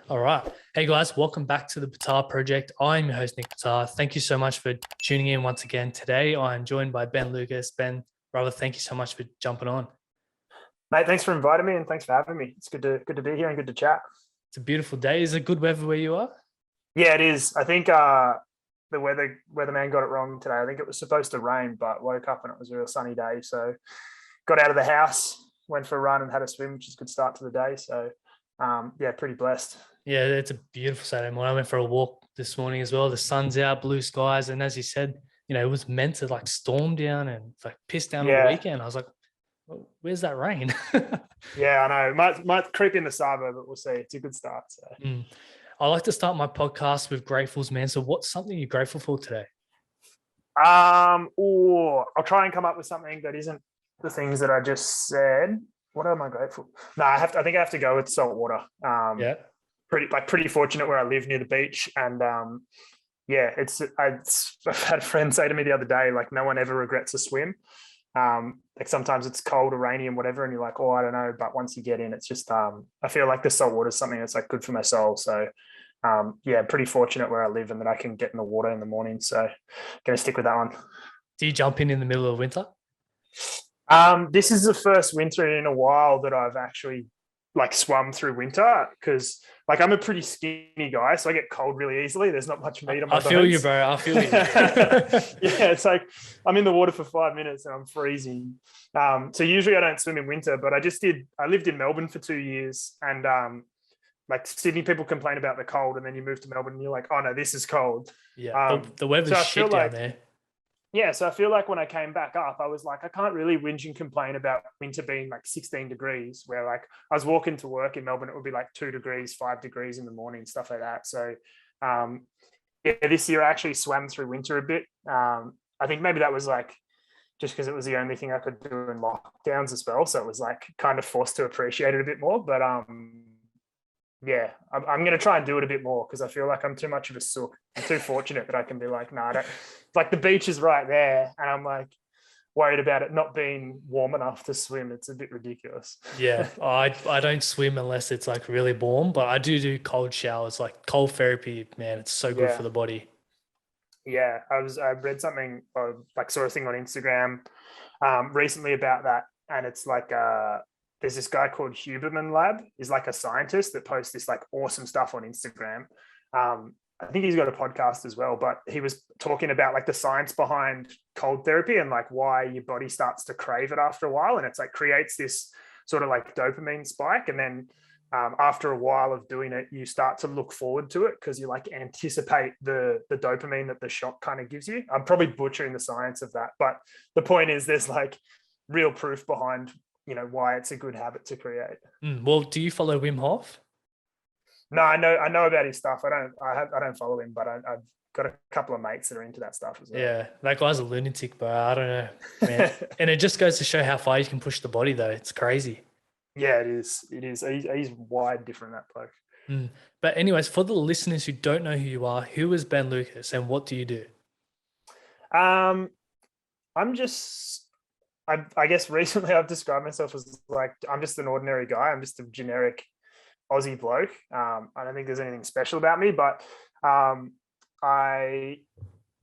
All right. Hey guys, welcome back to the Betar Project. I'm your host, Nick Betar. Thank you so much for tuning in once again. Today, I'm joined by Ben Lucas. Ben, brother, thank you so much for jumping on. Mate, thanks for inviting me and thanks for having me. It's good to be here and good to chat. It's a beautiful day. Is it good weather where you are? Yeah, it is. I think the weatherman got it wrong today. I think it was supposed to rain, but woke up and it was a real sunny day. So got out of the house, went for a run and had a swim, which is a good start to the day. So yeah, pretty blessed. Yeah, it's a beautiful Saturday morning. I went for a walk this morning as well. The sun's out, blue skies, and as you said, it was meant to like storm down and like piss down on the Yeah. weekend. I was like, well, where's that rain? Yeah, I know. Might creep in the suburb, but we'll see. It's a good start. So. I like to start my podcast with gratefuls, man. So what's something you're grateful for today? I'll try and come up with something that isn't the things that I just said. What am I grateful? No, I think I have to go with salt water. Yeah. Pretty fortunate where I live near the beach, and yeah, I've had a friend say to me the other day, like, no one ever regrets a swim. Like sometimes it's cold or rainy and whatever, and you're like, oh, I don't know, but once you get in, it's just I feel like the salt water is something that's like good for my soul. So yeah, pretty fortunate where I live and that I can get in the water in the morning. So gonna stick with that one. Do you jump in the middle of winter? This is the first winter in a while that I've actually like swum through winter, because like I'm a pretty skinny guy, so I get cold really easily. There's not much meat on my bones. I feel you, bro. I feel you. Yeah, it's like I'm in the water for 5 minutes and I'm freezing. So usually I don't swim in winter, but I lived in Melbourne for 2 years, and like Sydney people complain about the cold, and then you move to Melbourne and you're like, oh no, this is cold. Yeah, the weather's shit down there. Yeah, so I feel like when I came back up, I was like, I can't really whinge and complain about winter being like 16 degrees, where like I was walking to work in Melbourne, it would be like 2 degrees, 5 degrees in the morning, stuff like that. So yeah, this year I actually swam through winter a bit. I think maybe that was like just because it was the only thing I could do in lockdowns as well. So it was like kind of forced to appreciate it a bit more. But yeah, I'm going to try and do it a bit more, because I feel like I'm too much of a sook. I'm too fortunate that I can be like, no, I don't. Like the beach is right there, and I'm like worried about it not being warm enough to swim. It's a bit ridiculous. Yeah, I don't swim unless it's like really warm, but I do cold showers, like cold therapy. Man, it's so good for the body. Yeah, I read something, or like saw a thing on Instagram recently about that, and it's like there's this guy called Huberman Lab. He's like a scientist that posts this like awesome stuff on Instagram. I think he's got a podcast as well, but he was talking about like the science behind cold therapy and like why your body starts to crave it after a while. And it's like creates this sort of like dopamine spike. And then after a while of doing it, you start to look forward to it because you like anticipate the dopamine that the shock kind of gives you. I'm probably butchering the science of that, but the point is there's like real proof behind why it's a good habit to create. Well, do you follow Wim Hof? No, I know about his stuff. I don't follow him, but I've got a couple of mates that are into that stuff as well. Yeah, that guy's a lunatic, bro. I don't know, man. And it just goes to show how far you can push the body, though. It's crazy. Yeah, it is. He's wide different, that bloke. But anyways, for the listeners who don't know who you are, who is Ben Lucas and what do you do? I guess recently I've described myself as like, I'm just an ordinary guy. I'm just a generic Aussie bloke. I don't think there's anything special about me, but I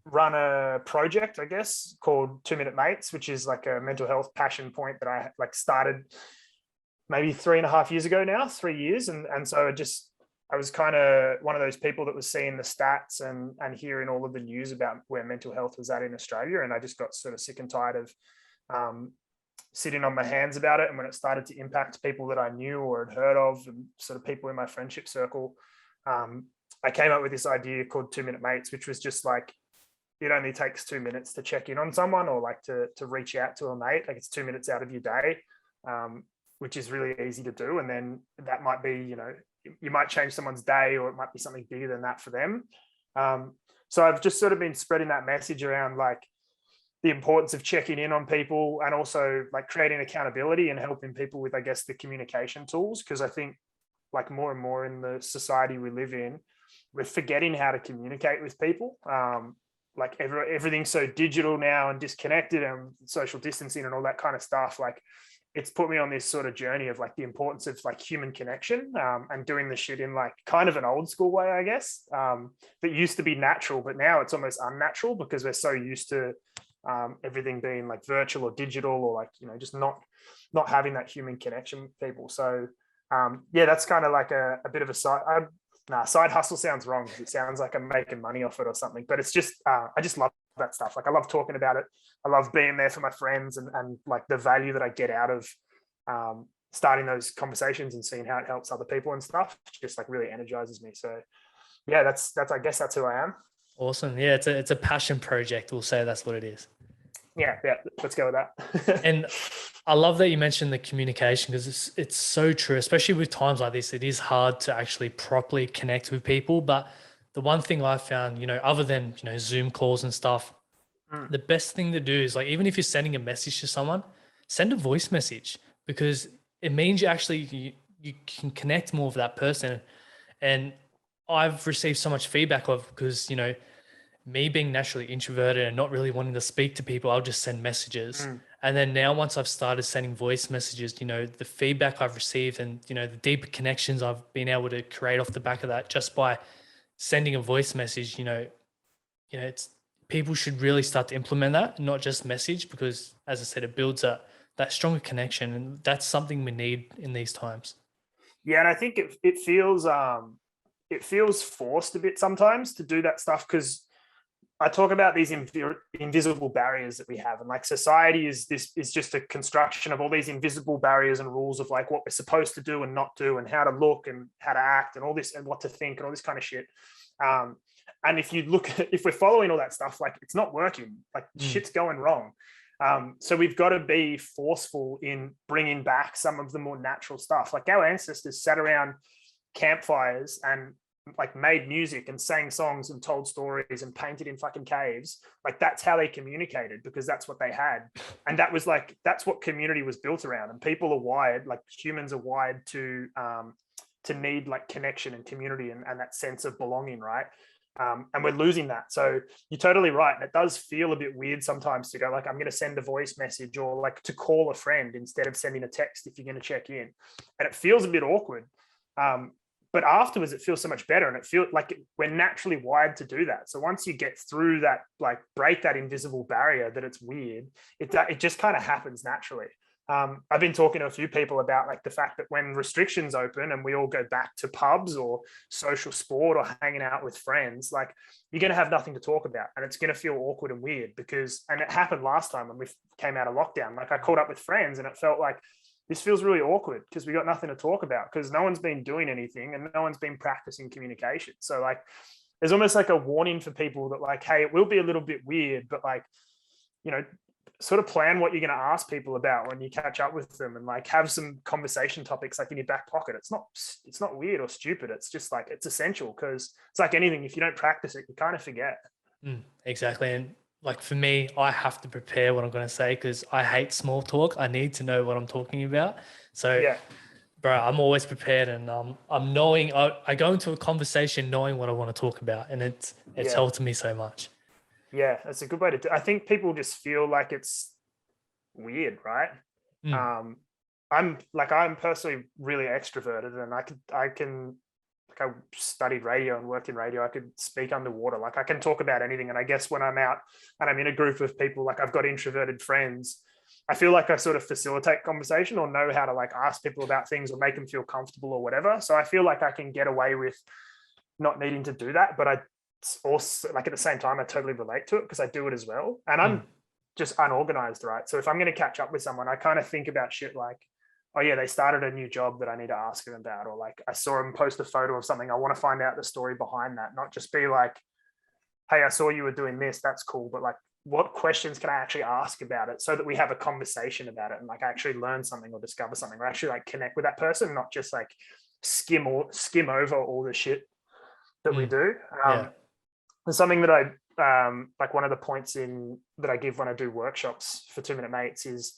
run a project, I guess, called 2 Minute Mates, which is like a mental health passion point that I like started maybe 3.5 years ago now, 3 years. And so I was kind of one of those people that was seeing the stats and hearing all of the news about where mental health was at in Australia. And I just got sort of sick and tired of sitting on my hands about it. And when it started to impact people that I knew or had heard of and sort of people in my friendship circle, I came up with this idea called 2 Minute Mates, which was just like, it only takes 2 minutes to check in on someone or like to reach out to a mate. Like it's 2 minutes out of your day, which is really easy to do. And then that might be, you might change someone's day, or it might be something bigger than that for them. So I've just sort of been spreading that message around like the importance of checking in on people, and also like creating accountability and helping people with, I guess, the communication tools. Because I think like more and more in the society we live in, we're forgetting how to communicate with people. Like everything's so digital now and disconnected, and social distancing and all that kind of stuff. Like it's put me on this sort of journey of like the importance of like human connection, and doing the shit in like kind of an old school way, I guess, that used to be natural, but now it's almost unnatural because we're so used to everything being like virtual or digital, or like, you know, just not having that human connection with people. So yeah, that's kind of like a bit of a side hustle sounds wrong. It sounds like I'm making money off it or something, but it's just, I just love that stuff. Like I love talking about it. I love being there for my friends, and like the value that I get out of starting those conversations and seeing how it helps other people and stuff just like really energizes me. So yeah, that's, I guess that's who I am. Awesome. Yeah, it's a passion project. We'll say that's what it is. Yeah, let's go with that. And I love that you mentioned the communication, because it's so true, especially with times like this. It is hard to actually properly connect with people. But the one thing I found, you know, other than, you know, Zoom calls and stuff, the best thing to do is, like, even if you're sending a message to someone, send a voice message, because it means you can connect more with that person. And I've received so much feedback because, you know, me being naturally introverted and not really wanting to speak to people, I'll just send messages. And then now, once I've started sending voice messages, you know, the feedback I've received and, you know, the deeper connections I've been able to create off the back of that, just by sending a voice message, it's, people should really start to implement that, not just message, because as I said, it builds that stronger connection. And that's something we need in these times. Yeah. And I think it feels forced a bit sometimes to do that stuff, because I talk about these invisible barriers that we have, and like society is just a construction of all these invisible barriers and rules of like what we're supposed to do and not do, and how to look and how to act and all this, and what to think and all this kind of shit. And if if we're following all that stuff, like it's not working, like shit's going wrong. So we've got to be forceful in bringing back some of the more natural stuff. Like our ancestors sat around campfires and like made music and sang songs and told stories and painted in fucking caves. Like that's how they communicated, because that's what they had. And that's what community was built around. And people are wired, like humans are wired to need like connection and community and that sense of belonging, right? And we're losing that. So you're totally right. And it does feel a bit weird sometimes to go like, I'm going to send a voice message, or like to call a friend instead of sending a text if you're going to check in. And it feels a bit awkward. But afterwards, it feels so much better, and it feels like we're naturally wired to do that. So once you get through that, like break that invisible barrier that it's weird, it just kind of happens naturally. I've been talking to a few people about like the fact that when restrictions open and we all go back to pubs or social sport or hanging out with friends, like you're going to have nothing to talk about, and it's going to feel awkward and weird and it happened last time when we came out of lockdown. Like I caught up with friends and it felt like, this feels really awkward because we got nothing to talk about, because no one's been doing anything and no one's been practicing communication. So like, there's almost like a warning for people that like, hey, it will be a little bit weird, but like, you know, sort of plan what you're going to ask people about when you catch up with them, and like have some conversation topics like in your back pocket. It's not weird or stupid. It's just like, it's essential, because it's like anything. If you don't practice it, you kind of forget. Exactly. And like for me, I have to prepare what I'm going to say, because I hate small talk. I need to know what I'm talking about. So, yeah, bro, I'm always prepared, and I'm knowing. I go into a conversation knowing what I want to talk about, and it's helped me so much. Yeah, that's a good way to do. I think people just feel like it's weird, right? I'm personally really extroverted, and I can like, I studied radio and worked in radio. I could speak underwater. Like I can talk about anything. And I guess when I'm out and I'm in a group of people, like I've got introverted friends, I feel like I sort of facilitate conversation or know how to like ask people about things or make them feel comfortable or whatever. So I feel like I can get away with not needing to do that. But I also, like at the same time, I totally relate to it because I do it as well. And I'm just unorganized, right? So if I'm going to catch up with someone, I kind of think about shit like, oh yeah, they started a new job that I need to ask them about, or like I saw them post a photo of something. I want to find out the story behind that, not just be like, hey, I saw you were doing this. That's cool. But like, what questions can I actually ask about it so that we have a conversation about it and like actually learn something or discover something or actually like connect with that person, not just like skim over all the shit that we do. And something that I like one of the points that I give when I do workshops for 2 Minute Mates is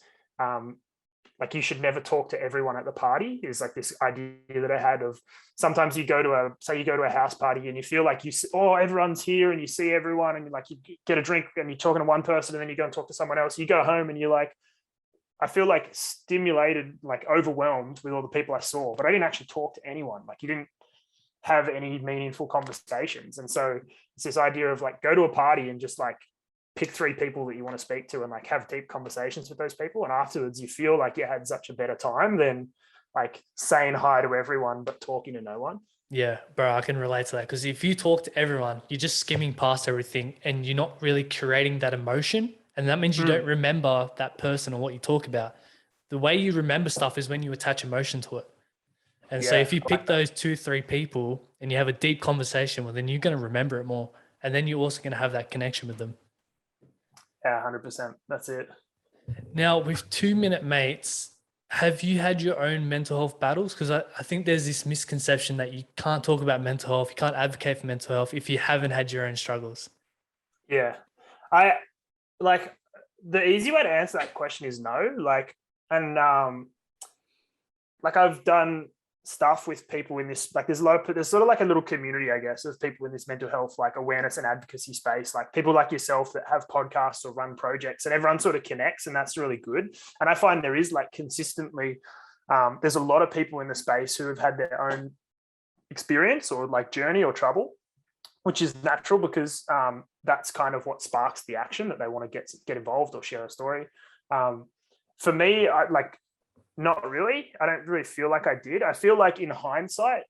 like you should never talk to everyone at the party, is like this idea that I had of sometimes you go to a house party and you feel like everyone's here and you see everyone and like you get a drink and you're talking to one person and then you go and talk to someone else. You go home and you're like, I feel like stimulated, like overwhelmed with all the people I saw, but I didn't actually talk to anyone. Like you didn't have any meaningful conversations. And so it's this idea of like, go to a party and just like pick 3 people that you want to speak to and like have deep conversations with those people. And afterwards you feel like you had such a better time than like saying hi to everyone, but talking to no one. Yeah, bro, I can relate to that because if you talk to everyone, you're just skimming past everything and you're not really curating that emotion. And that means you don't Mm, remember that person or what you talk about. The way you remember stuff is when you attach emotion to it. And so yeah, if you I like pick that. those 2, 3 people and you have a deep conversation, well, then you're going to remember it more. And then you're also going to have that connection with them. Yeah, 100%. That's it. Now, with 2 minute mates, have you had your own mental health battles? Because I think there's this misconception that you can't talk about mental health, you can't advocate for mental health if you haven't had your own struggles. Yeah. I like the easy way to answer that question is no. And like I've done stuff with people in this, like there's sort of like a little community, I guess, of people in this mental health, like awareness and advocacy space, like people like yourself that have podcasts or run projects, and everyone sort of connects, and that's really good. And I find there is like consistently, there's a lot of people in the space who have had their own experience or like journey or trouble, which is natural because that's kind of what sparks the action that they want to get involved or share a story. For me, I like, not really. I don't really feel like I did. I feel like in hindsight,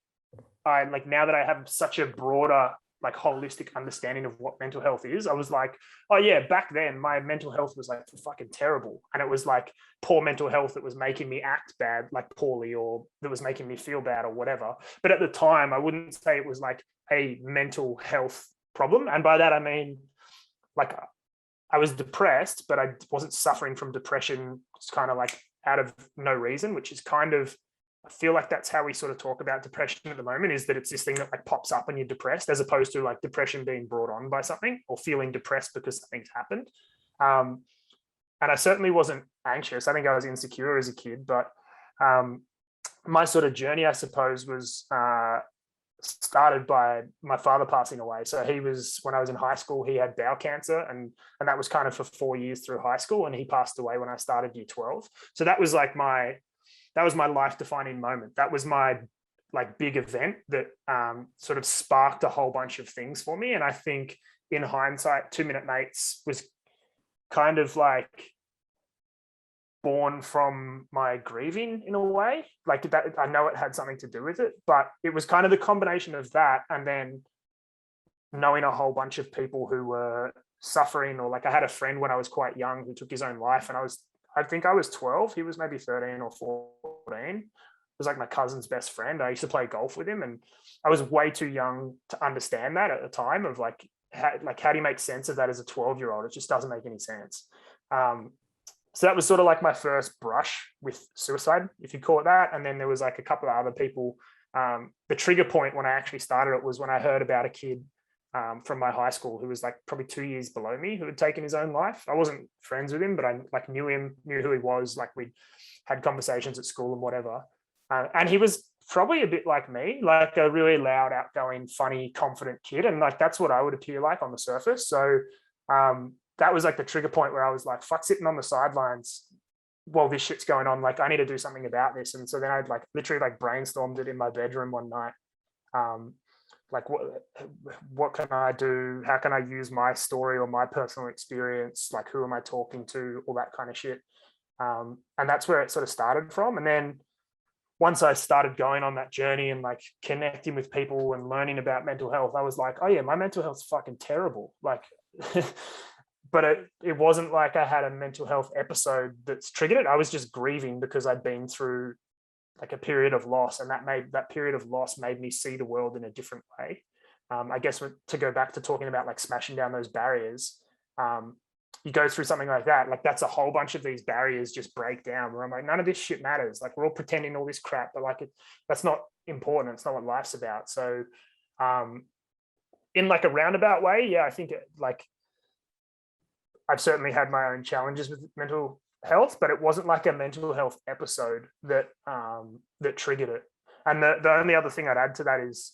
I like, now that I have such a broader, like holistic understanding of what mental health is, I was like, oh yeah, back then my mental health was like fucking terrible. And it was like poor mental health that was making me act bad, like poorly, or that was making me feel bad or whatever. But at the time, I wouldn't say it was like a mental health problem. And by that, I mean, like I was depressed, but I wasn't suffering from depression. It's kind of like out of no reason, which is kind of, I feel like that's how we sort of talk about depression at the moment, is that it's this thing that like pops up when you're depressed, as opposed to like depression being brought on by something or feeling depressed because something's happened. Um, and I certainly wasn't anxious. I think I was insecure as a kid, but my sort of journey, I suppose, was started by my father passing away. So he was, when I was in high school, he had bowel cancer, and that was kind of for 4 years through high school, and he passed away when I started year 12. So that was like that was my life defining moment. That was my like big event that sort of sparked a whole bunch of things for me. And I think in hindsight, 2 minute mates was kind of like born from my grieving in a way. Like that, I know it had something to do with it, but it was kind of the combination of that and then knowing a whole bunch of people who were suffering. Or like I had a friend when I was quite young who took his own life, and I think I was 12, he was maybe 13 or 14. It was like my cousin's best friend. I used to play golf with him, and I was way too young to understand that at the time, of like how do you make sense of that as a 12-year-old? It just doesn't make any sense. So that was sort of like my first brush with suicide, if you call it that. And then there was like a couple of other people. The trigger point when I actually started it was when I heard about a kid from my high school who was like probably 2 years below me, who had taken his own life. I wasn't friends with him, but I like knew him, knew who he was. Like we had conversations at school and whatever. And he was probably a bit like me, like a really loud, outgoing, funny, confident kid. And like, that's what I would appear like on the surface. So that was like the trigger point where I was like, fuck sitting on the sidelines while this shit's going on. Like I need to do something about this. And so then I'd like literally like brainstormed it in my bedroom one night. Like what can I do? How can I use my story or my personal experience? Like who am I talking to? All that kind of shit. And that's where it sort of started from. And then once I started going on that journey and like connecting with people and learning about mental health, I was like, oh yeah, my mental health's fucking terrible. Like, but it wasn't like I had a mental health episode that's triggered it. I was just grieving because I'd been through like a period of loss, and that period of loss made me see the world in a different way. I guess to go back to talking about like smashing down those barriers, you go through something like that, like that's a whole bunch of these barriers just break down, where I'm like, none of this shit matters. Like we're all pretending all this crap, but like that's not important. It's not what life's about. So in like a roundabout way, yeah, I think like I've certainly had my own challenges with mental health, but it wasn't like a mental health episode that that triggered it. And the only other thing I'd add to that is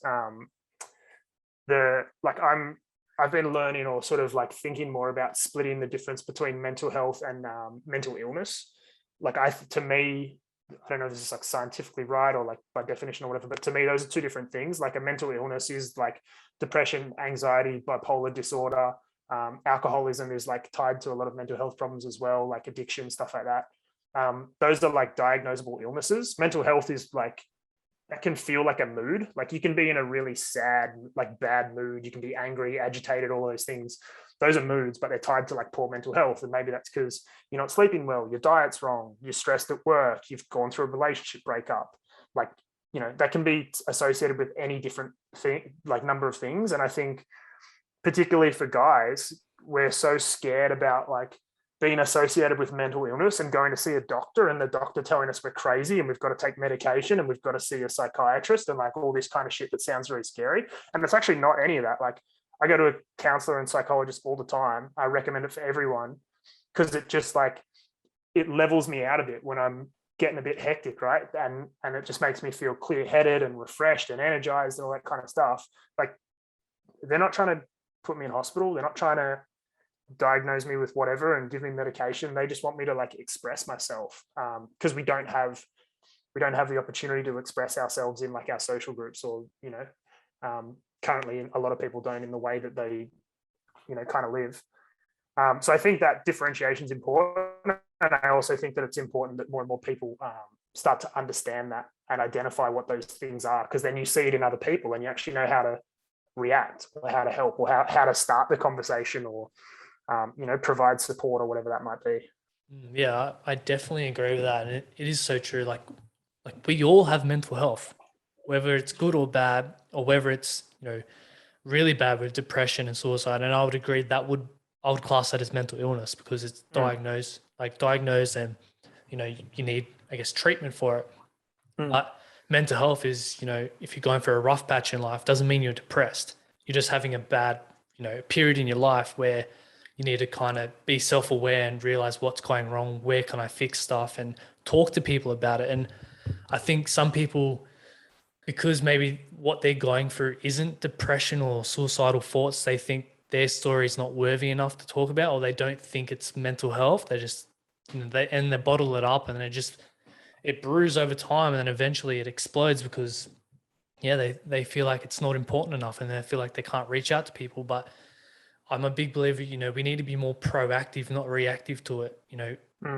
I've been learning, or sort of like thinking more about splitting the difference between mental health and mental illness. like to me, I don't know if this is like scientifically right or like by definition or whatever, but to me, those are two different things. Like a mental illness is like depression, anxiety, bipolar disorder. Alcoholism is like tied to a lot of mental health problems as well, like addiction, stuff like that. Those are like diagnosable illnesses. Mental health is like, that can feel like a mood. Like you can be in a really sad, like bad mood. You can be angry, agitated, all those things. Those are moods, but they're tied to like poor mental health. And maybe that's because you're not sleeping well, your diet's wrong, you're stressed at work, you've gone through a relationship breakup. Like, you know, that can be associated with any different thing, like number of things. And I think particularly for guys, we're so scared about like being associated with mental illness and going to see a doctor and the doctor telling us we're crazy and we've got to take medication and we've got to see a psychiatrist and like all this kind of shit that sounds very scary. And it's actually not any of that. Like I go to a counselor and psychologist all the time. I recommend it for everyone because it just like, it levels me out a bit when I'm getting a bit hectic, right? And it just makes me feel clear-headed and refreshed and energized and all that kind of stuff. Like they're not trying to put me in hospital. They're not trying to diagnose me with whatever and give me medication. They just want me to like express myself because we don't have the opportunity to express ourselves in like our social groups, or you know, currently a lot of people don't in the way that they, you know, kind of live. So I think that differentiation is important, and I also think that it's important that more and more people start to understand that and identify what those things are, because then you see it in other people and you actually know how to react or how to help or how to start the conversation or you know, provide support or whatever that might be. Yeah, I definitely agree with that. And it is so true. Like we all have mental health, whether it's good or bad, or whether it's, you know, really bad with depression and suicide. And I would agree I would class that as mental illness because it's diagnosed and, you know, you need, I guess, treatment for it. But mental health is, you know, if you're going for a rough patch in life, doesn't mean you're depressed. You're just having a bad, you know, period in your life where you need to kind of be self-aware and realize what's going wrong, where can I fix stuff, and talk to people about it. And I think some people, because maybe what they're going through isn't depression or suicidal thoughts, they think their story is not worthy enough to talk about, or they don't think it's mental health. They just, you know, they bottle it up, and it brews over time, and then eventually it explodes because, yeah, they feel like it's not important enough, and they feel like they can't reach out to people. But I'm a big believer, you know, we need to be more proactive, not reactive to it. You know,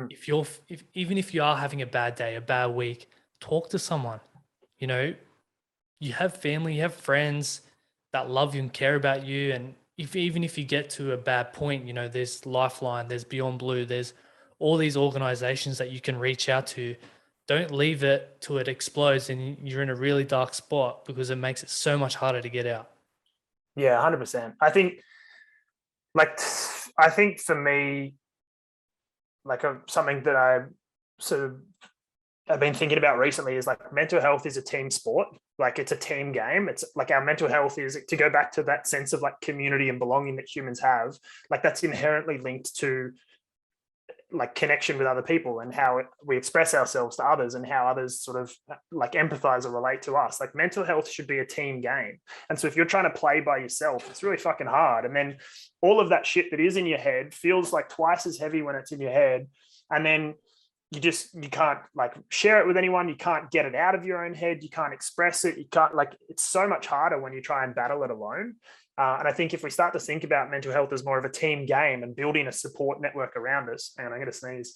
if even if you are having a bad day, a bad week, talk to someone. You know, you have family, you have friends that love you and care about you. And even if you get to a bad point, you know, there's Lifeline, there's Beyond Blue, there's all these organizations that you can reach out to. Don't leave it till it explodes and you're in a really dark spot, because it makes it so much harder to get out. Yeah, 100%. I think like, I think for me, like something that I sort of I've been thinking about recently is like mental health is a team sport. Like it's a team game. It's like our mental health is, to go back to that sense of like community and belonging that humans have, like that's inherently linked to like connection with other people and how we express ourselves to others and how others sort of like empathize or relate to us. Like mental health should be a team game. And so if you're trying to play by yourself, it's really fucking hard. And then all of that shit that is in your head feels like twice as heavy when it's in your head. And then you can't like share it with anyone. You can't get it out of your own head. You can't express it. You can't, like, it's so much harder when you try and battle it alone. And I think if we start to think about mental health as more of a team game and building a support network around us, and I'm going to sneeze.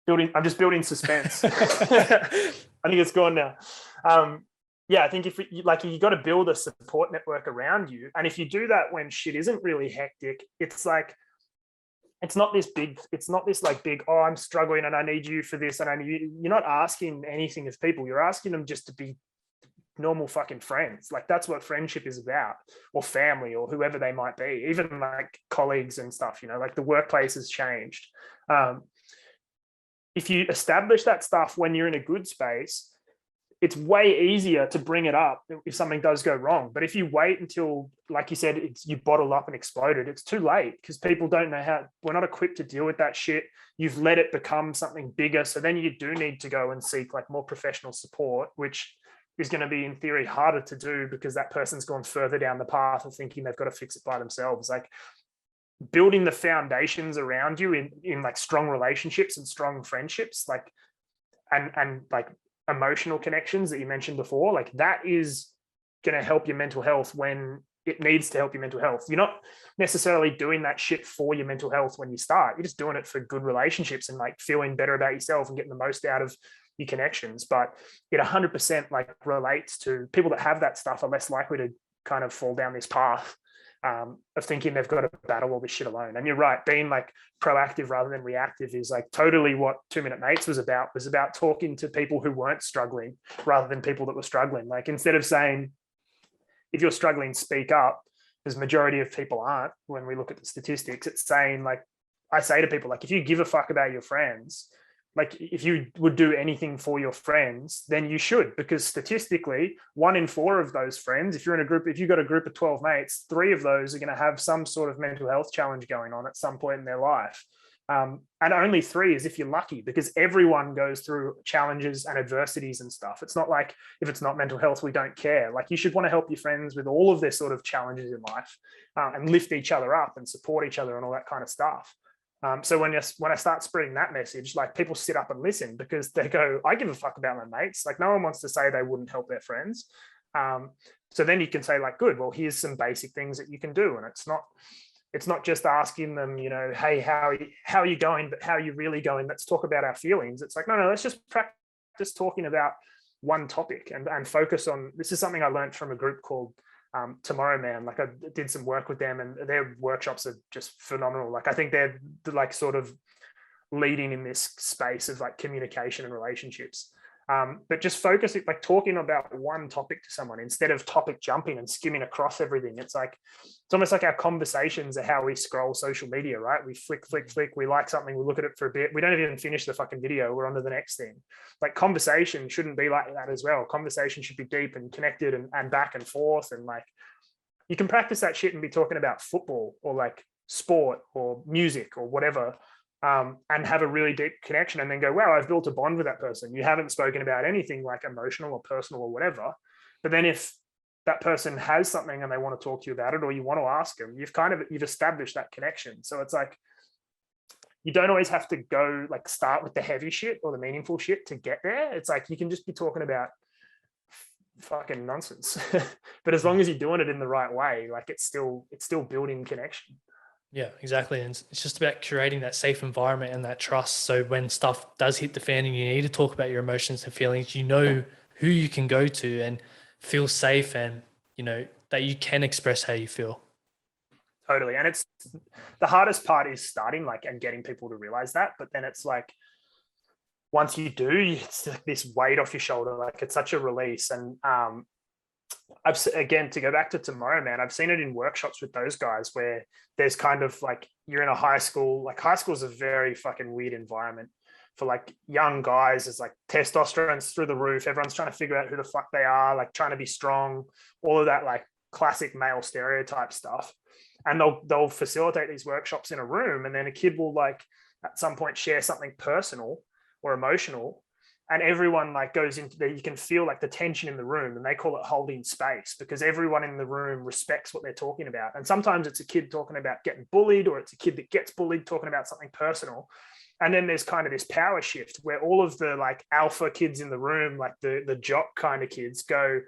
I'm just building suspense. I think it's gone now. Yeah, I think if you got to build a support network around you, and if you do that when shit isn't really hectic, it's like, it's not this like big, oh, I'm struggling and I need you for this, and you're not asking anything of people. You're asking them just to be normal fucking friends. Like that's what friendship is about, or family, or whoever they might be, even like colleagues and stuff, you know, like the workplace has changed. If you establish that stuff when you're in a good space, it's way easier to bring it up if something does go wrong. But if you wait until, like you said, you bottle up and exploded, it's too late, because people don't know how, we're not equipped to deal with that shit. You've let it become something bigger. So then you do need to go and seek like more professional support, which is going to be in theory harder to do because that person's gone further down the path of thinking they've got to fix it by themselves. Like building the foundations around you in like strong relationships and strong friendships, like, and like emotional connections that you mentioned before, like that is going to help your mental health when it needs to help your mental health. You're not necessarily doing that shit for your mental health when you start. You're just doing it for good relationships and like feeling better about yourself and getting the most out of your connections. But it 100% like relates to people that have that stuff are less likely to kind of fall down this path of thinking they've got to battle all this shit alone. And you're right, being like proactive rather than reactive is like totally what 2 Minute Mates was about talking to people who weren't struggling rather than people that were struggling. Like instead of saying, if you're struggling, speak up, because majority of people aren't. When we look at the statistics, it's saying like, I say to people, like, if you give a fuck about your friends, like if you would do anything for your friends, then you should, because statistically 1 in 4 of those friends, if you're in a group, if you've got a group of 12 mates, 3 of those are going to have some sort of mental health challenge going on at some point in their life. And only 3 is if you're lucky, because everyone goes through challenges and adversities and stuff. It's not like if it's not mental health, we don't care. Like you should want to help your friends with all of their sort of challenges in life and lift each other up and support each other and all that kind of stuff. So when I start spreading that message, like people sit up and listen because they go, I give a fuck about my mates. Like no one wants to say they wouldn't help their friends. So then you can say like, good, well, here's some basic things that you can do. And it's not just asking them, you know, hey, how are you going, but how are you really going? Let's talk about our feelings. It's like, no, let's just practice talking about one topic and focus on, this is something I learned from a group called Tomorrow Man. Like I did some work with them and their workshops are just phenomenal. Like I think they're like sort of leading in this space of like communication and relationships. But just focus it, like talking about one topic to someone instead of topic jumping and skimming across everything. It's almost like our conversations are how we scroll social media, right? We flick, we like something, we look at it for a bit, we don't even finish the fucking video, we're on to the next thing. Like conversation shouldn't be like that as well. Conversation should be deep and connected and back and forth. And like, you can practice that shit and be talking about football or like sport or music or whatever. And have a really deep connection and then go, wow, I've built a bond with that person. You haven't spoken about anything like emotional or personal or whatever. But then if that person has something and they want to talk to you about it, or you want to ask them, you've established that connection. So it's like, you don't always have to go like start with the heavy shit or the meaningful shit to get there. It's like, you can just be talking about fucking nonsense, but as long as you're doing it in the right way, like it's still building connection. Yeah, exactly. And it's just about curating that safe environment and that trust. So when stuff does hit the fan and you need to talk about your emotions and feelings, you know who you can go to and feel safe and, you know, that you can express how you feel. Totally. And it's the hardest part is starting like and getting people to realize that. But then it's like, once you do, it's like this weight off your shoulder. Like it's such a release. And again, to go back to Tomorrow Man, I've seen it in workshops with those guys where there's kind of like, you're in a high school, like high school is a very fucking weird environment for like young guys. It's like testosterone's through the roof. Everyone's trying to figure out who the fuck they are, like trying to be strong, all of that like classic male stereotype stuff. And they'll facilitate these workshops in a room. And then a kid will like at some point share something personal or emotional. And everyone like goes into there. You can feel like the tension in the room, and they call it holding space because everyone in the room respects what they're talking about. And sometimes it's a kid talking about getting bullied, or it's a kid that gets bullied talking about something personal. And then there's kind of this power shift where all of the like alpha kids in the room, like the jock kind of kids go,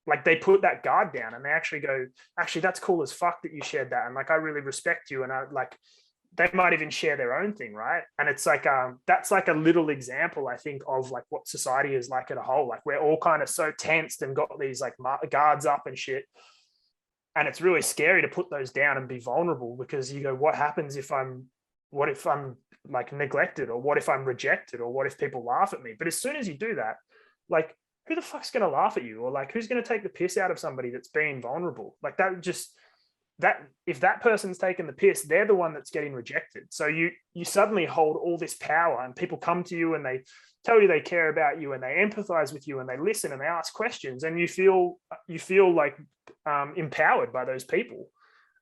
like they put that guard down and they actually go, actually, that's cool as fuck that you shared that. And like, I really respect you. And I like, they might even share their own thing, right? And it's like that's like a little example, I think, of like what society is like at a whole. Like we're all kind of so tensed and got these like guards up and shit, and it's really scary to put those down and be vulnerable, because you go, what happens if I'm like neglected, or what if I'm rejected, or what if people laugh at me? But as soon as you do that, like who the fuck's going to laugh at you, or like who's going to take the piss out of somebody that's being vulnerable? Like that if that person's taking the piss, they're the one that's getting rejected. So you suddenly hold all this power, and people come to you and they tell you they care about you and they empathize with you and they listen and they ask questions, and you feel like empowered by those people.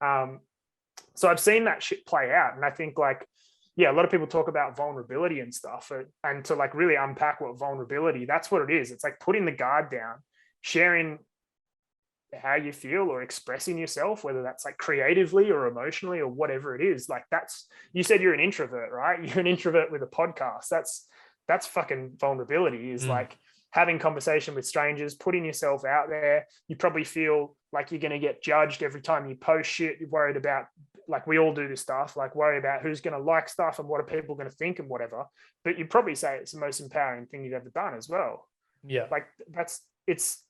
So I've seen that shit play out, and I think like, yeah, a lot of people talk about vulnerability and stuff, and to like really unpack what vulnerability, that's what it is. It's like putting the guard down, sharing how you feel or expressing yourself, whether that's like creatively or emotionally or whatever it is. Like that's, you said you're an introvert, right? You're an introvert with a podcast. That's fucking vulnerability, is like having conversation with strangers, putting yourself out there. You probably feel like you're going to get judged every time you post shit. You're worried about, like we all do this stuff, like worry about who's going to like stuff and what are people going to think and whatever. But you'd probably say it's the most empowering thing you've ever done as well. Yeah. Like it's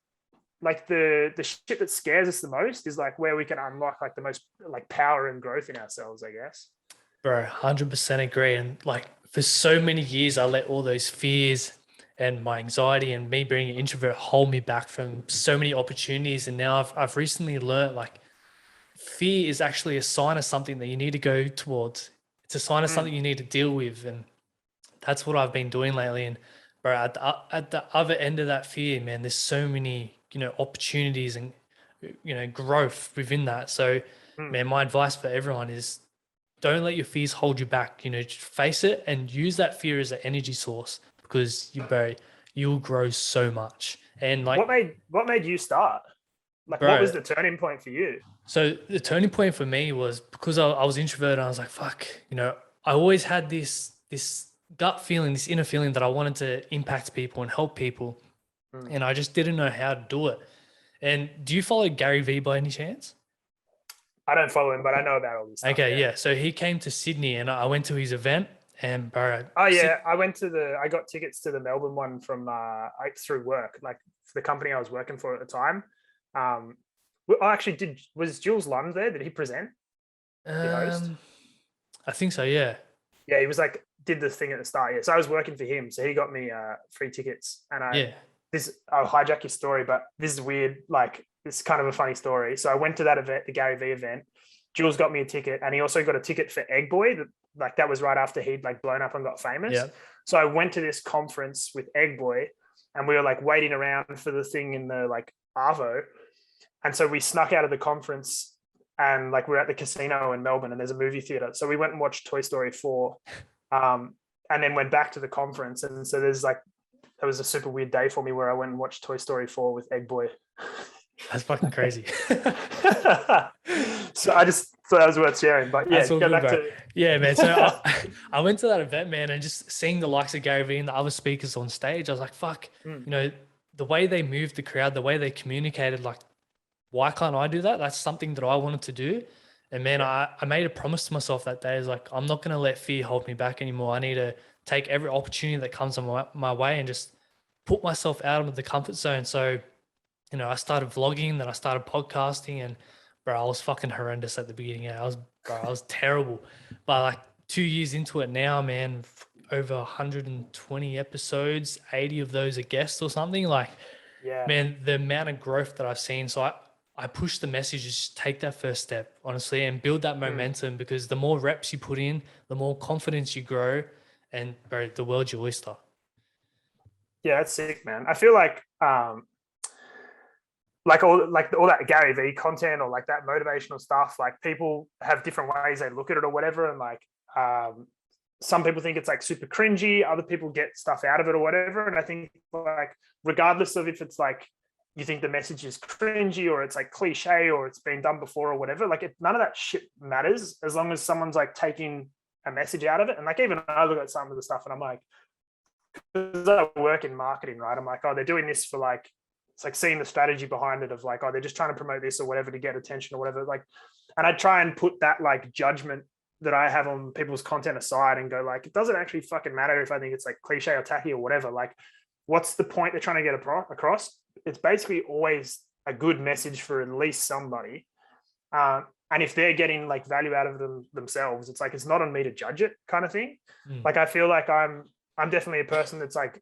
like the shit that scares us the most is like where we can unlock like the most like power and growth in ourselves, I guess. Bro, 100% agree. And like for so many years, I let all those fears and my anxiety and me being an introvert hold me back from so many opportunities. And now I've recently learned like fear is actually a sign of something that you need to go towards. It's a sign of something you need to deal with. And that's what I've been doing lately. And bro, at the other end of that fear, man, there's so many, opportunities and, growth within that. So, man, my advice for everyone is don't let your fears hold you back. Just face it and use that fear as an energy source, because you'll grow so much. And like, what made you start? Like, bro, what was the turning point for you? so the turning point for me was because I was introverted. And I was like, fuck, I always had this gut feeling, this inner feeling that I wanted to impact people and help people. And I just didn't know how to do it. And do you follow Gary Vee by any chance? I don't follow him, but I know about all this stuff. Okay, yeah. So he came to Sydney and I went to his event, and bro. Oh yeah, I got tickets to the Melbourne one from through work, like for the company I was working for at the time. I actually was Jules Lund there? Did he present? The host? I think so, yeah. Yeah, he was like, did the thing at the start. Yeah. So I was working for him. So he got me free tickets. And I'll hijack your story, but this is weird. Like, it's kind of a funny story. So I went to that event, the Gary Vee event. Jules got me a ticket, and he also got a ticket for Egg Boy. That was right after he'd like blown up and got famous. Yeah. So I went to this conference with Egg Boy, and we were like waiting around for the thing in the like Arvo. And so we snuck out of the conference, and like we're at the casino in Melbourne, and there's a movie theater. So we went and watched Toy Story 4, and then went back to the conference. And so that was a super weird day for me where I went and watched Toy Story 4 with Egg Boy. That's fucking crazy. So I just thought that was worth sharing. But yeah, go back to yeah, man. So I went to that event, man, and just seeing the likes of Gary Vee and the other speakers on stage, I was like, fuck, the way they moved the crowd, the way they communicated, like, why can't I do that? That's something that I wanted to do. And man, I made a promise to myself that day. Is like, I'm not going to let fear hold me back anymore. I need to take every opportunity that comes on my way and just put myself out of the comfort zone. So, I started vlogging, then I started podcasting, and bro, I was fucking horrendous at the beginning. I was terrible. But like 2 years into it now, man, over 120 episodes, 80 of those are guests or something. Like, man, the amount of growth that I've seen. So I push the message, just take that first step, honestly, and build that momentum, because the more reps you put in, the more confidence you grow, and bro, the world's your oyster. Yeah, that's sick, man. I feel like all that Gary Vee content or like that motivational stuff, like people have different ways they look at it or whatever. And like some people think it's like super cringy, other people get stuff out of it or whatever. And I think like regardless of if it's like you think the message is cringy or it's like cliche or it's been done before or whatever, like none of that shit matters as long as someone's like taking a message out of it. And like even I look at some of the stuff and I'm like, because I work in marketing, right? I'm like, oh, they're doing this for like, it's like seeing the strategy behind it of like, oh, they're just trying to promote this or whatever to get attention or whatever. Like, and I try and put that like judgment that I have on people's content aside and go like, it doesn't actually fucking matter if I think it's like cliche or tacky or whatever. Like, what's the point they're trying to get across? It's basically always a good message for at least somebody. And if they're getting like value out of them themselves, it's like, it's not on me to judge it kind of thing. Like, I feel like I'm definitely a person that's like,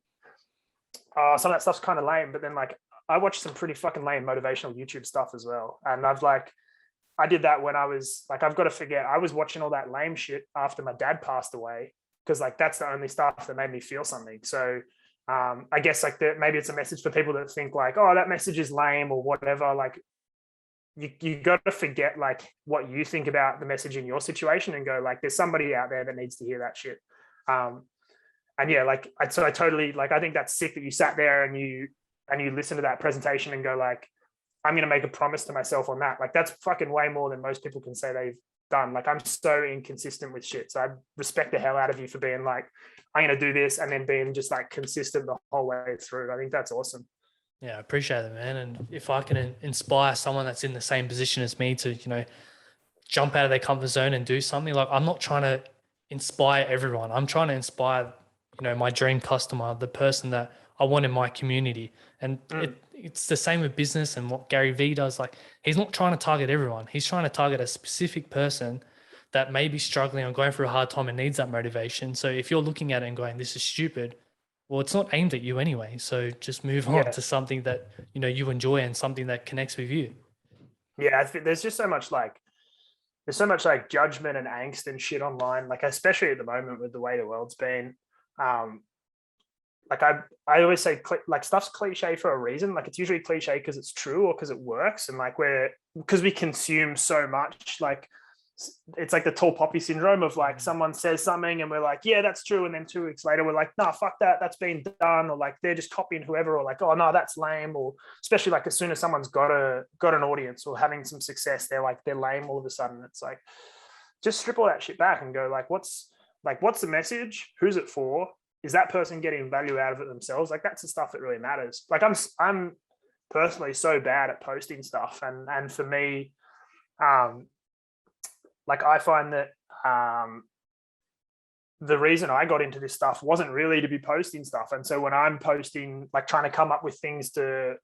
some of that stuff's kind of lame, but then like I watch some pretty fucking lame motivational YouTube stuff as well. And I did that when I was like, I've got to forget, I was watching all that lame shit after my dad passed away, because like that's the only stuff that made me feel something. So I guess like maybe it's a message for people that think like, oh, that message is lame or whatever. Like you got to forget like what you think about the message in your situation and go like, there's somebody out there that needs to hear that shit. And yeah, like I totally like, I think that's sick that you sat there and you listen to that presentation and go like, I'm going to make a promise to myself on that. Like that's fucking way more than most people can say they've done. Like I'm so inconsistent with shit. So I respect the hell out of you for being like, I'm going to do this, and then being just like consistent the whole way through. I think that's awesome. Yeah, I appreciate it, man. And if I can inspire someone that's in the same position as me to, jump out of their comfort zone and do something, like I'm not trying to inspire everyone. I'm trying to inspire, my dream customer, the person that I want in my community. And it's the same with business and what Gary Vee does. Like he's not trying to target everyone. He's trying to target a specific person that may be struggling or going through a hard time and needs that motivation. So if you're looking at it and going, this is stupid, well, it's not aimed at you anyway. So just move on to something that, you enjoy and something that connects with you. Yeah. I think there's just so much like judgment and angst and shit online, like especially at the moment with the way the world's been. Like I always say, like stuff's cliche for a reason. Like it's usually cliche because it's true or because it works, and like because we consume so much. Like it's like the tall poppy syndrome of like someone says something and we're like, yeah, that's true, and then 2 weeks later we're like, nah, fuck that, that's been done, or like they're just copying whoever, or like, oh no, that's lame. Or especially like as soon as someone's got an audience or having some success, they're lame all of a sudden. It's like, just strip all that shit back and go what's the message? Who's it for? Is that person getting value out of it themselves? Like that's the stuff that really matters. Like I'm personally so bad at posting stuff, and for me, like I find that the reason I got into this stuff wasn't really to be posting stuff. And so when I'm posting, like trying to come up with things to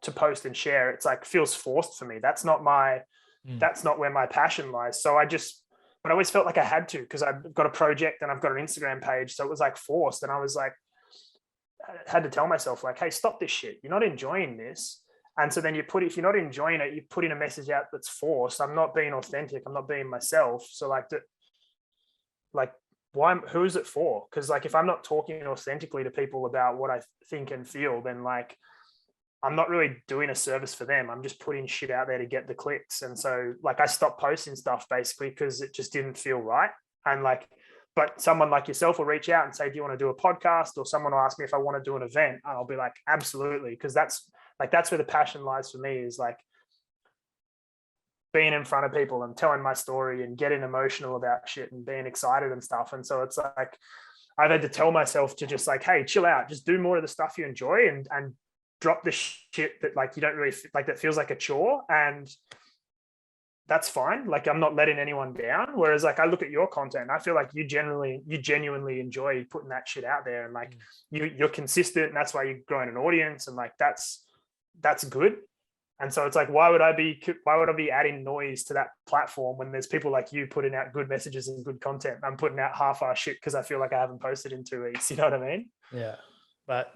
post and share, it's like feels forced for me. That's not where my passion lies. So but I always felt like I had to, because I've got a project and I've got an Instagram page. So it was like forced. And I was like, I had to tell myself like, hey, stop this shit. You're not enjoying this. And so then if you're not enjoying it, you put in a message out that's forced. I'm not being authentic. I'm not being myself. So why, who is it for? Because like, if I'm not talking authentically to people about what I think and feel, then like, I'm not really doing a service for them. I'm just putting shit out there to get the clicks. And so like, I stopped posting stuff basically because it just didn't feel right. And like, but someone like yourself will reach out and say, do you want to do a podcast? Or someone will ask me if I want to do an event. And I'll be like, absolutely. Because that's where the passion lies for me, is like being in front of people and telling my story and getting emotional about shit and being excited and stuff. And so it's like, I've had to tell myself to just like, hey, chill out, just do more of the stuff you enjoy, and drop the shit that like you don't really like, that feels like a chore, and that's fine. Like I'm not letting anyone down. Whereas like I look at your content and I feel like you genuinely enjoy putting that shit out there, and like you're consistent, and that's why you're growing an audience, and like that's good. And so it's like, why would I be adding noise to that platform when there's people like you putting out good messages and good content? I'm putting out half-ass shit because I feel like I haven't posted in 2 weeks. You know what I mean? Yeah. But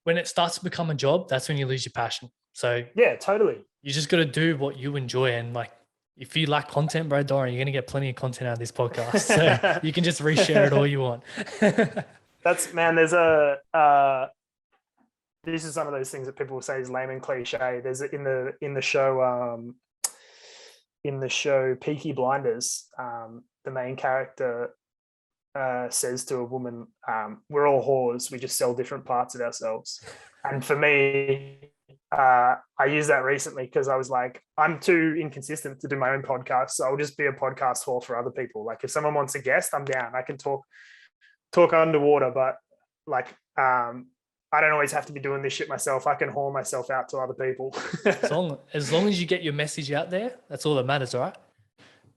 when it starts to become a job, that's when you lose your passion. So yeah, totally. You just got to do what you enjoy. And like, if you like content, bro, Dorian, you're going to get plenty of content out of this podcast. So you can just reshare it all you want. There's this is some of those things that people say is lame and cliche. There's in the show Peaky Blinders, the main character says to a woman, we're all whores, we just sell different parts of ourselves. And for me, I used that recently because I was like, I'm too inconsistent to do my own podcast, so I'll just be a podcast whore for other people. Like if someone wants a guest, I'm down. I can talk underwater, but like I don't always have to be doing this shit myself. I can whore myself out to other people. as long as you get your message out there, that's all that matters, right?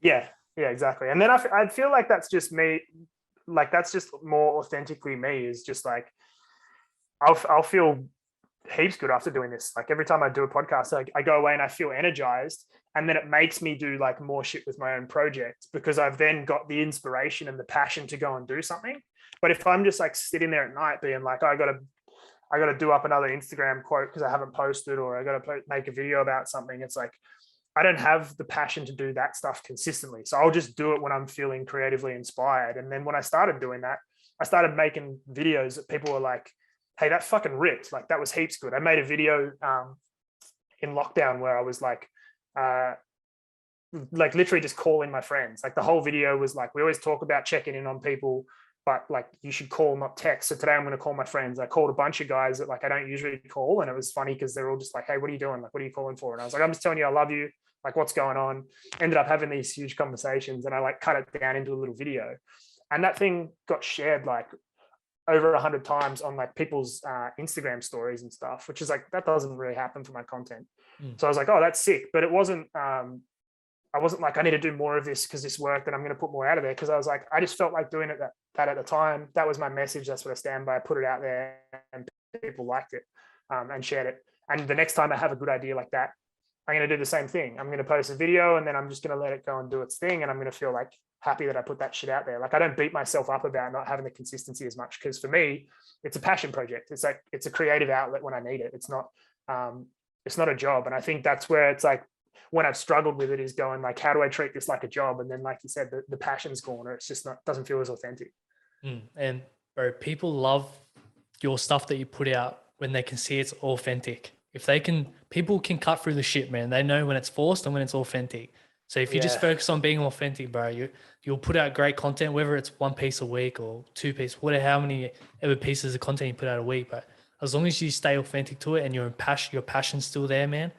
Yeah, exactly. And then I feel like that's just me. Like that's just more authentically me, is just like I'll feel heaps good after doing this. Like every time I do a podcast, I go away and I feel energized, and then it makes me do like more shit with my own project, because I've then got the inspiration and the passion to go and do something. But if I'm just like sitting there at night being like, oh, I got to do up another Instagram quote because I haven't posted, or I got to make a video about something, it's like I don't have the passion to do that stuff consistently. So I'll just do it when I'm feeling creatively inspired. And then when I started doing that, I started making videos that people were like, hey, that fucking ripped. Like that was heaps good. I made a video in lockdown where I was like literally just calling my friends. Like the whole video was like, we always talk about checking in on people. but like you should call, not text. So today I'm going to call my friends. I called a bunch of guys that like I don't usually call, and it was funny because they're all just like, hey, what are you doing? Like, what are you calling for? And I was like, I'm just telling you I love you. Like, what's going on? Ended up having these huge conversations, and I like cut it down into a little video, and that thing got shared like over 100 times on like people's Instagram stories and stuff, which is like, that doesn't really happen for my content. So I was like, oh, that's sick. But it wasn't, I wasn't like, I need to do more of this because this worked and I'm going to put more out of there. Cause I was like, I just felt like doing it that at the time. That was my message. That's what I stand by. I put it out there and people liked it and shared it. And the next time I have a good idea like that, I'm going to do the same thing. I'm going to post a video and then I'm just going to let it go and do its thing. And I'm going to feel like happy that I put that shit out there. Like I don't beat myself up about not having the consistency as much, because for me, it's a passion project. It's like, it's a creative outlet when I need it. It's not a job. And I think that's where it's like, when I've struggled with it is going like, how do I treat this like a job? And then, like you said, the passion's gone, or it's just not, doesn't feel as authentic. And bro, people love your stuff that you put out when they can see it's authentic. If they can, people can cut through the shit, man. They know when it's forced and when it's authentic. So if you just focus on being authentic, bro, you'll put out great content, whether it's 1 piece a week or 2 pieces, whatever, how many ever pieces of content you put out a week. But as long as you stay authentic to it and your passion's still there, man,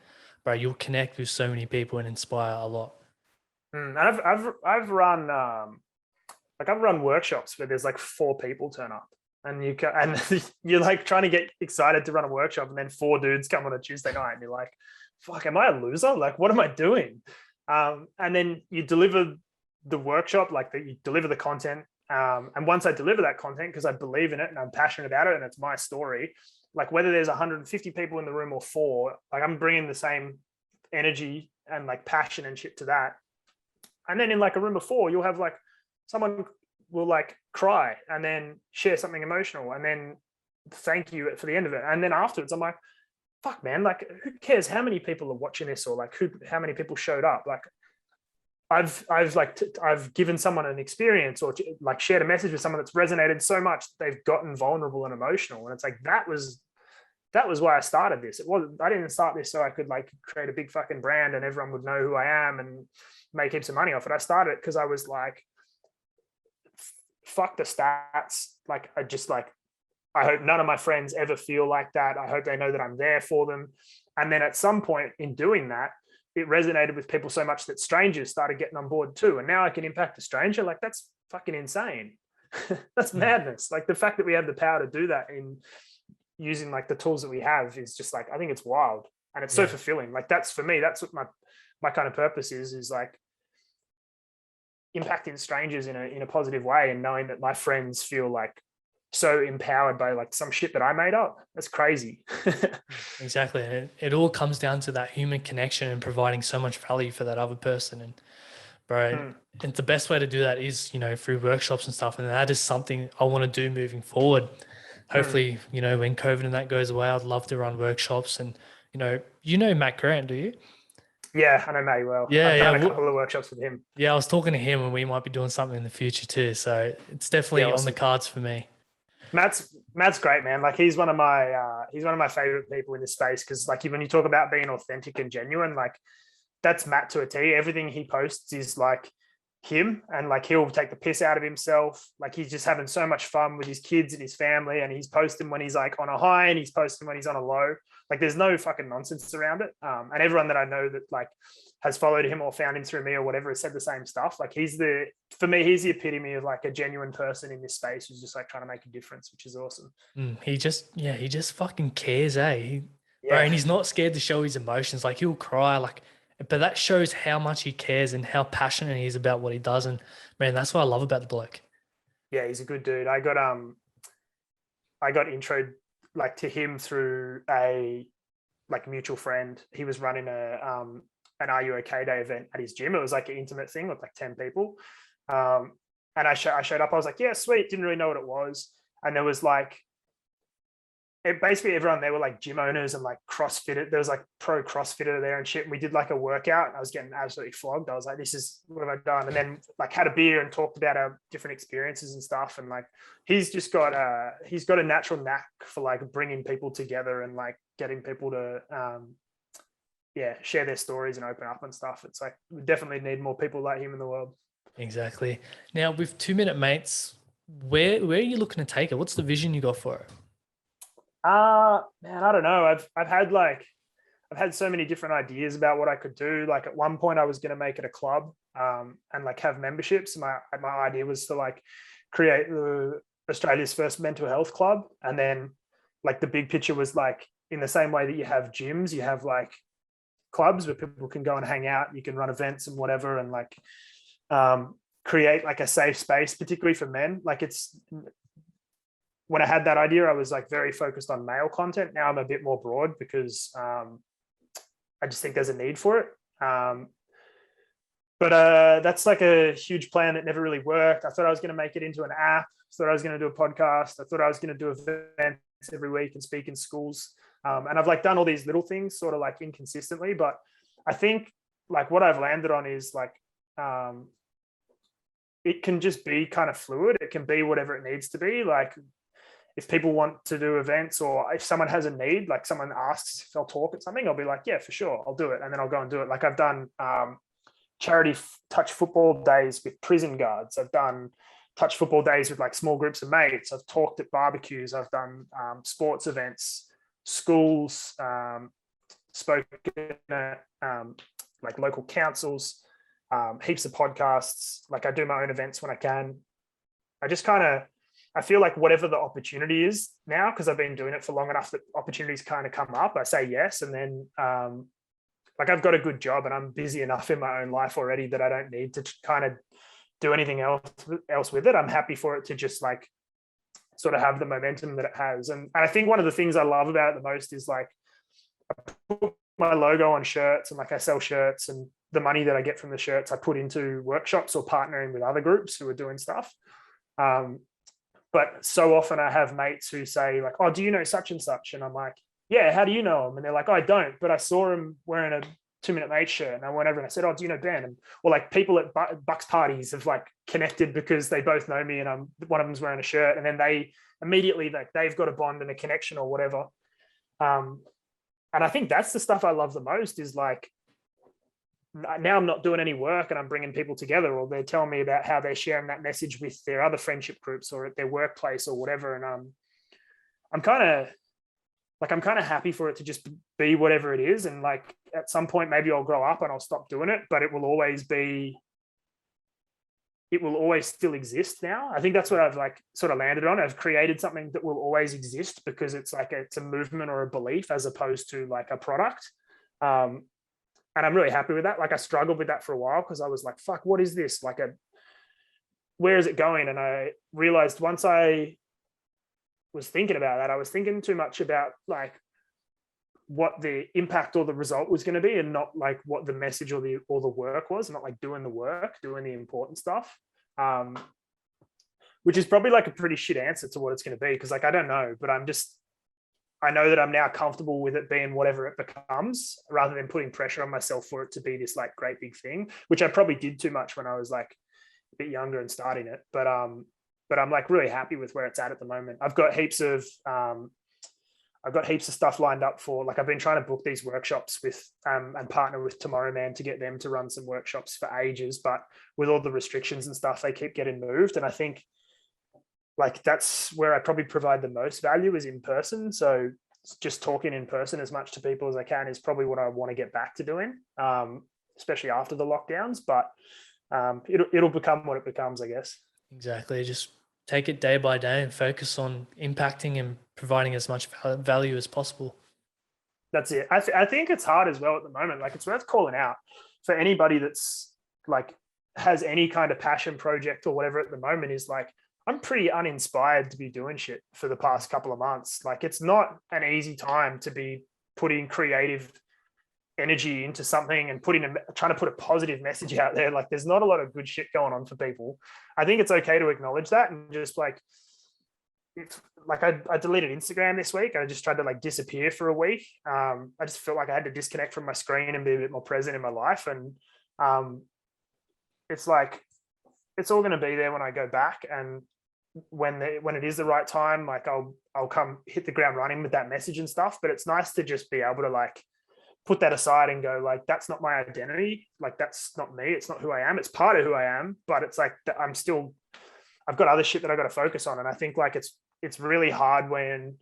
bro, you'll connect with so many people and inspire a lot. And I've run I've run workshops where there's like 4 people turn up, and you're like trying to get excited to run a workshop, and then 4 dudes come on a Tuesday night, and you're like, fuck, am I a loser? Like, what am I doing? And then you deliver the workshop, you deliver the content. And once I deliver that content, because I believe in it and I'm passionate about it and it's my story, like whether there's 150 people in the room or 4, like I'm bringing the same energy and like passion and shit to that. And then in like a room of 4, you'll have like someone will like cry and then share something emotional and then thank you for the end of it. And then afterwards, I'm like, fuck, man, like who cares how many people are watching this, or like how many people showed up? Like I've given someone an experience, or like shared a message with someone that's resonated so much that they've gotten vulnerable and emotional. And it's like, that was why I started this. I didn't start this so I could like create a big fucking brand and everyone would know who I am and make heaps of money off it. I started it because I was like, fuck the stats. Like I hope none of my friends ever feel like that. I hope they know that I'm there for them. And then at some point in doing that, it resonated with people so much that strangers started getting on board too. And now I can impact a stranger. Like, that's fucking insane. That's madness. Like the fact that we have the power to do that in using like the tools that we have is just like, I think it's wild, and it's so fulfilling. Like that's, for me, that's what my kind of purpose is like impacting strangers in a positive way, and knowing that my friends feel like so empowered by like some shit that I made up. That's crazy. Exactly. It all comes down to that human connection and providing so much value for that other person. And bro, and the best way to do that is, through workshops and stuff. And that is something I want to do moving forward. Hopefully, when COVID and that goes away, I'd love to run workshops. And, Matt Grant, do you? Yeah, I know Matty well. Yeah, I've done a couple of workshops with him. Yeah, I was talking to him, and we might be doing something in the future too. So it's definitely on the cards for me. Matt's great, man. Like he's one of my favorite people in this space, because like when you talk about being authentic and genuine, like that's Matt to a T. Everything he posts is like him, and like he'll take the piss out of himself. Like he's just having so much fun with his kids and his family, and he's posting when he's like on a high and he's posting when he's on a low. Like there's no fucking nonsense around it. And everyone that I know that like has followed him or found him through me or whatever has said the same stuff. Like for me, he's the epitome of like a genuine person in this space who's just like trying to make a difference, which is awesome. He just fucking cares, eh? Bro, and he's not scared to show his emotions. Like he'll cry, but that shows how much he cares and how passionate he is about what he does. And man, that's what I love about the bloke. Yeah, he's a good dude. I got introed like to him through a like mutual friend. He was running an Are You OK Day event at his gym. It was like an intimate thing with like 10 people. And I showed up. I was like, yeah, sweet. Didn't really know what it was. And there was like, basically everyone there were like gym owners and like CrossFitter. There was like pro CrossFitter there and shit. And we did like a workout, and I was getting absolutely flogged. I was like, what have I done? And then like had a beer and talked about our different experiences and stuff. And like, he's got a natural knack for like bringing people together and like getting people to, share their stories and open up and stuff. It's like, we definitely need more people like him in the world. Exactly. Now with 2 Minute Mates, Where are you looking to take it? What's the vision you got for it? Man, I don't know. I've had so many different ideas about what I could do. Like at one point I was going to make it a club, and like have memberships. My idea was to like create Australia's first mental health club. And then like the big picture was like, in the same way that you have gyms, you have like clubs where people can go and hang out. You can run events and whatever, and like create like a safe space, particularly for men. Like it's, when I had that idea, I was like very focused on male content. Now I'm a bit more broad because I just think there's a need for it. But that's like a huge plan that never really worked. I thought I was going to make it into an app. I thought I was going to do a podcast. I thought I was going to do events every week and speak in schools. And I've like done all these little things sort of like inconsistently. But I think like what I've landed on is like, it can just be kind of fluid. It can be whatever it needs to be. Like if people want to do events, or if someone has a need, like someone asks if I'll talk at something, I'll be like, yeah, for sure, I'll do it. And then I'll go and do it. Like I've done charity touch football days with prison guards. I've done touch football days with like small groups of mates. I've talked at barbecues. I've done sports events, schools, spoken at like local councils, heaps of podcasts. Like I do my own events when I can. I just kind of, I feel like whatever the opportunity is now, because I've been doing it for long enough that opportunities kind of come up, I say yes. And then like I've got a good job and I'm busy enough in my own life already that I don't need to kind of do anything else with it. I'm happy for it to just like sort of have the momentum that it has. And I think one of the things I love about it the most is like I put my logo on shirts, and like I sell shirts, and the money that I get from the shirts I put into workshops or partnering with other groups who are doing stuff. But so often I have mates who say like, oh, do you know such and such? And I'm like, yeah, how do you know him? And they're like, oh, I don't, but I saw him wearing a 2 Minute Mate shirt. And I went over and I said, oh, do you know Ben? And, or like people at Bucks parties have like connected because they both know me, and one of them's wearing a shirt, and then they immediately, like they've got a bond and a connection or whatever. And I think that's the stuff I love the most, is like, now I'm not doing any work and I'm bringing people together, or they're telling me about how they're sharing that message with their other friendship groups or at their workplace or whatever. And I'm kind of happy for it to just be whatever it is. And like at some point, maybe I'll grow up and I'll stop doing it, but it will always still exist now. I think that's what I've like sort of landed on. I've created something that will always exist because it's like it's a movement or a belief as opposed to like a product. And I'm really happy with that. Like I struggled with that for a while because I was like, fuck, what is this? Like where is it going? And I realized once I was thinking about that, I was thinking too much about like what the impact or the result was going to be, and not like what the message or the work was, not like doing the work, doing the important stuff. Which is probably like a pretty shit answer to what it's going to be. Cause like, I don't know, but I know that I'm now comfortable with it being whatever it becomes, rather than putting pressure on myself for it to be this like great big thing, which I probably did too much when I was like a bit younger and starting it. But I'm like really happy with where it's at the moment. I've got heaps of stuff lined up for, like I've been trying to book these workshops with and partner with Tomorrow Man to get them to run some workshops for ages. But with all the restrictions and stuff, they keep getting moved. And I think like that's where I probably provide the most value, is in person. So just talking in person as much to people as I can is probably what I want to get back to doing, especially after the lockdowns. But it'll become what it becomes, I guess. Exactly. Just take it day by day and focus on impacting and providing as much value as possible. That's it. I think it's hard as well at the moment. Like it's worth calling out for anybody that's like has any kind of passion project or whatever at the moment, is like, I'm pretty uninspired to be doing shit for the past couple of months. Like it's not an easy time to be putting creative energy into something and trying to put a positive message out there. Like there's not a lot of good shit going on for people. I think it's okay to acknowledge that and just like, it's like I deleted Instagram this week. I just tried to like disappear for a week. I just felt like I had to disconnect from my screen and be a bit more present in my life. And it's like, it's all going to be there when I go back. And when it is the right time, like I'll come hit the ground running with that message and stuff. But it's nice to just be able to like put that aside and go like, that's not my identity. Like that's not me. It's not who I am. It's part of who I am, but it's like I'm still I've got other shit that I got to focus on. And I think like it's really hard when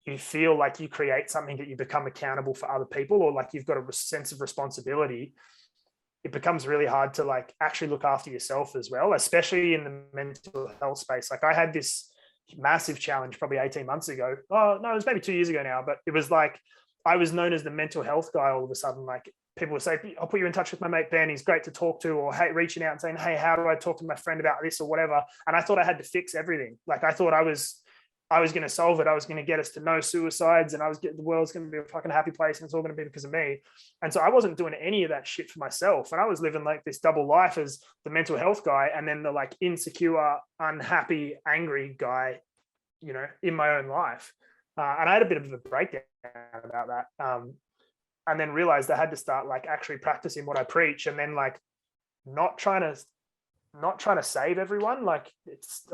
you feel like you create something that you become accountable for other people, or like you've got a sense of responsibility. It becomes really hard to like actually look after yourself as well, especially in the mental health space. Like I had this massive challenge probably 18 months ago. Oh no, it was maybe 2 years ago now, but it was like, I was known as the mental health guy all of a sudden. Like people would say, I'll put you in touch with my mate Ben, he's great to talk to, or hey, reaching out and saying, hey, how do I talk to my friend about this or whatever? And I thought I had to fix everything. Like I thought I was going to solve it. I was going to get us to no suicides, and the world's going to be a fucking happy place, and it's all going to be because of me. And so I wasn't doing any of that shit for myself. And I was living like this double life as the mental health guy and then the like insecure, unhappy, angry guy, you know, in my own life. And I had a bit of a breakdown about that. And then realized I had to start like actually practicing what I preach, and then like not trying to save everyone. Like it's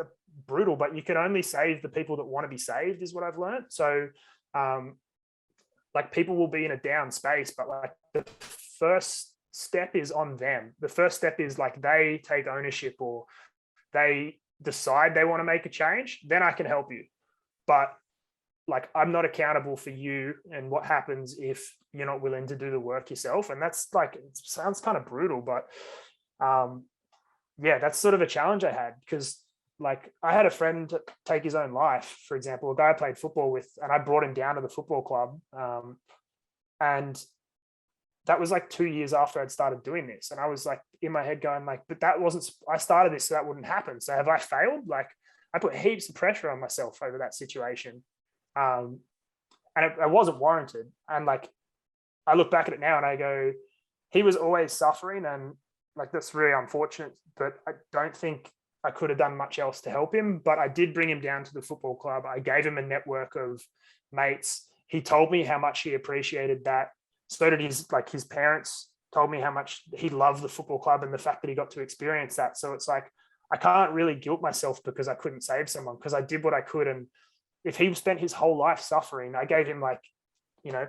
brutal, but you can only save the people that want to be saved is what I've learned. So like people will be in a down space, but like the first step is on them. The first step is like they take ownership or they decide they want to make a change, then I can help you. But like I'm not accountable for you and what happens if you're not willing to do the work yourself. And that's like, it sounds kind of brutal, but yeah, that's sort of a challenge I had, because like I had a friend take his own life, for example, a guy I played football with, and I brought him down to the football club. And that was like 2 years after I'd started doing this. And I was like in my head going like, but that wasn't, I started this so that wouldn't happen. So have I failed? Like I put heaps of pressure on myself over that situation. And it wasn't warranted. And like, I look back at it now and I go, he was always suffering, and like, that's really unfortunate, but I don't think I could have done much else to help him. But I did bring him down to the football club. I gave him a network of mates. He told me how much he appreciated that. So did his parents told me how much he loved the football club and the fact that he got to experience that. So it's like, I can't really guilt myself because I couldn't save someone, because I did what I could. And if he spent his whole life suffering, I gave him like, you know,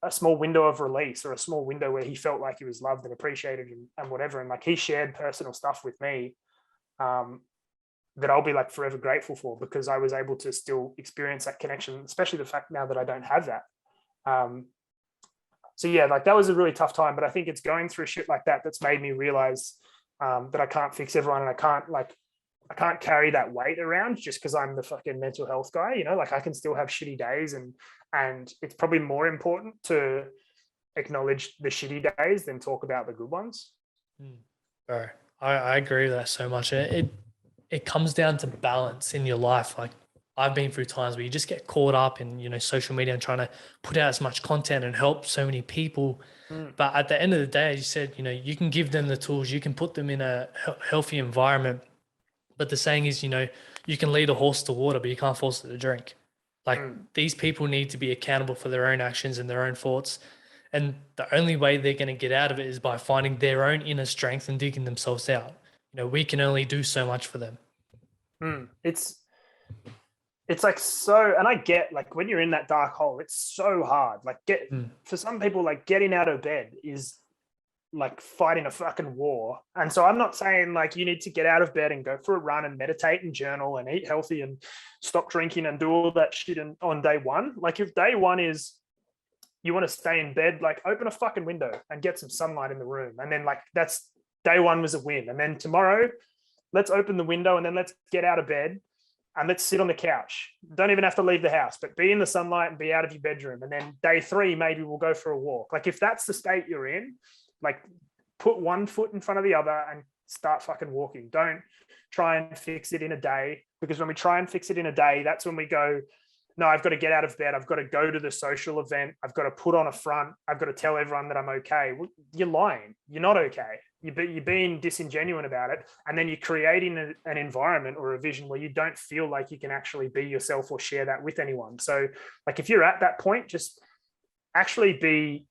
a small window of release, or a small window where he felt like he was loved and appreciated and whatever. And like he shared personal stuff with me that I'll be like forever grateful for, because I was able to still experience that connection, especially the fact now that I don't have that. So yeah, like that was a really tough time, but I think it's going through shit like that that's made me realize that I can't fix everyone, and I can't carry that weight around just because I'm the fucking mental health guy, you know, like I can still have shitty days, and it's probably more important to acknowledge the shitty days than talk about the good ones. Bro, I agree with that so much. It comes down to balance in your life. Like I've been through times where you just get caught up in, you know, social media and trying to put out as much content and help so many people. But at the end of the day, as you said, you know, you can give them the tools, you can put them in a healthy environment. But the saying is, you know, you can lead a horse to water, but you can't force it to drink. Like these people need to be accountable for their own actions and their own thoughts. And the only way they're going to get out of it is by finding their own inner strength and digging themselves out. You know, we can only do so much for them. It's like, so, and I get like when you're in that dark hole, it's so hard. Like for some people, like getting out of bed is like fighting a fucking war. And so I'm not saying like you need to get out of bed and go for a run and meditate and journal and eat healthy and stop drinking and do all that shit on day one. Like if day one is you want to stay in bed, like open a fucking window and get some sunlight in the room. And then like that's day one was a win. And then tomorrow, let's open the window and then let's get out of bed and let's sit on the couch. Don't even have to leave the house, but be in the sunlight and be out of your bedroom. And then day three, maybe we'll go for a walk. Like if that's the state you're in, like put one foot in front of the other and start fucking walking. Don't try and fix it in a day, because when we try and fix it in a day, that's when we go, no, I've got to get out of bed. I've got to go to the social event. I've got to put on a front. I've got to tell everyone that I'm okay. Well, you're lying. You're not okay. You're being disingenuous about it. And then you're creating an environment or a vision where you don't feel like you can actually be yourself or share that with anyone. So like if you're at that point, just actually be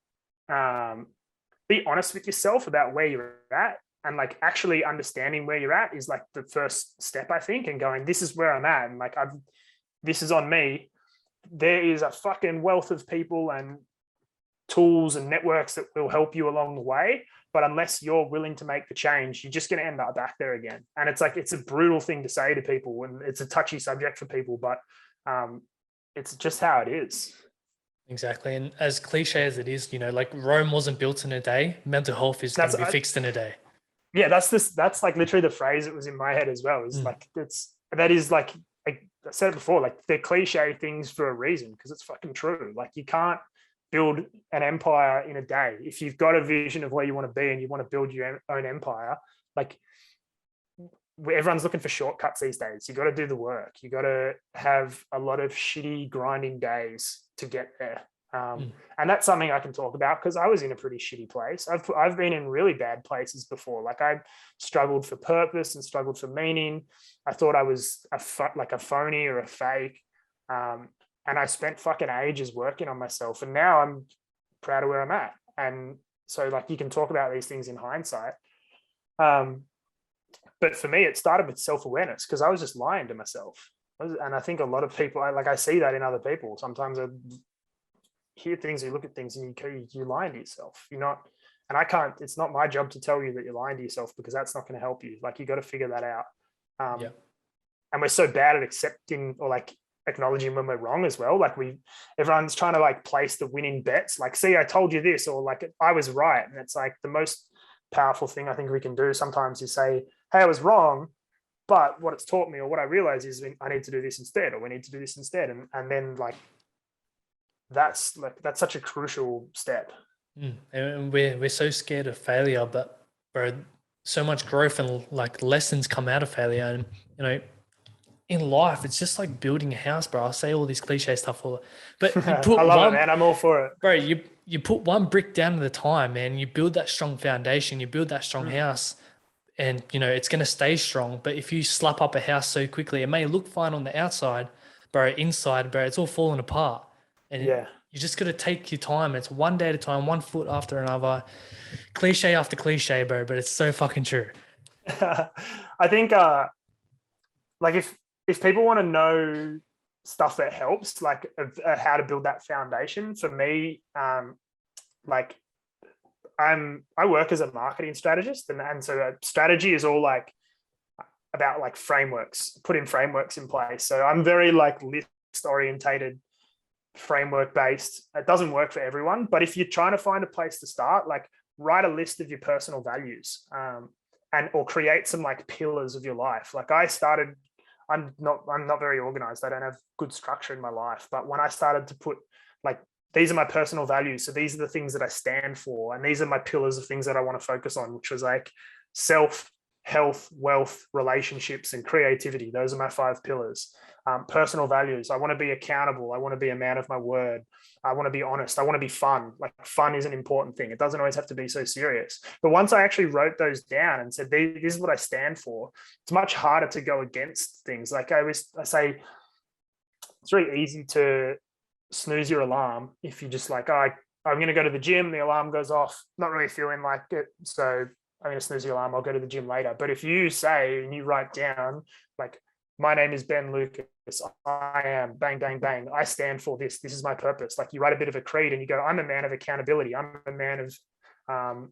honest with yourself about where you're at, and like actually understanding where you're at is like the first step, I think, and going, this is where I'm at. And like, this is on me. There is a fucking wealth of people and tools and networks that will help you along the way. But unless you're willing to make the change, you're just going to end up back there again. And it's like, it's a brutal thing to say to people, and it's a touchy subject for people, but it's just how it is. Exactly. And as cliche as it is, like Rome wasn't built in a day. Mental health is going to be fixed in a day. Yeah, that's like literally the phrase that was in my head as well. Is like, that is like I said it before, like they're cliche things for a reason, because it's fucking true. Like you can't build an empire in a day. If you've got a vision of where you want to be and you want to build your own empire, like everyone's looking for shortcuts these days. You got to do the work. You got to have a lot of shitty grinding days to get there. And that's something I can talk about, because I was in a pretty shitty place. I've been in really bad places before. Like I struggled for purpose and struggled for meaning. I thought I was like a phony or a fake. And I spent fucking ages working on myself. And now I'm proud of where I'm at. And so like you can talk about these things in hindsight. But for me, it started with self-awareness, because I was just lying to myself. And I think a lot of people, I see that in other people. Sometimes I hear things, you look at things, and you're lying to yourself. You're not, and I can't, it's not my job to tell you that you're lying to yourself, because that's not going to help you. Like you got to figure that out. And we're so bad at accepting or like acknowledging when we're wrong as well. Like everyone's trying to like place the winning bets. Like, see, I told you this, or like I was right. And it's like the most powerful thing I think we can do sometimes is say, hey, I was wrong, but what it's taught me, or what I realize, is I need to do this instead, or we need to do this instead. And then like, that's such a crucial step. And we're so scared of failure, but bro, so much growth and like lessons come out of failure. And in life, it's just like building a house, bro. I say all this cliche stuff, but you put I love it, man. I'm all for it, bro. You put one brick down at a time, man. You build that strong foundation. You build that strong house, and it's gonna stay strong. But if you slap up a house so quickly, it may look fine on the outside, bro. Inside, bro, it's all falling apart. And you just got to take your time. It's one day at a time, one foot after another, cliche after cliche, bro. But it's so fucking true. I think like if people want to know stuff that helps, like how to build that foundation, for me, like I work as a marketing strategist, and so strategy is all like about like frameworks, putting frameworks in place. So I'm very like list orientated, framework based. It doesn't work for everyone, but if you're trying to find a place to start, like write a list of your personal values, and or create some like pillars of your life. Like I'm not very organized. I don't have good structure in my life, but when I started to put like, these are my personal values, so these are the things that I stand for, and these are my pillars of things that I want to focus on, which was like self, health, wealth, relationships, and creativity. Those are my 5 pillars. Personal values. I want to be accountable. I want to be a man of my word. I want to be honest. I want to be fun. Like fun is an important thing. It doesn't always have to be so serious. But once I actually wrote those down and said, this is what I stand for, it's much harder to go against things. Like I say, it's really easy to snooze your alarm if you just like, I'm going to go to the gym, the alarm goes off, not really feeling like it, so I'm going to snooze the alarm, I'll go to the gym later. But if you say and you write down, like, my name is Ben Lucas, I am bang, bang, bang, I stand for this is my purpose. Like you write a bit of a creed and you go, I'm a man of accountability, I'm a man of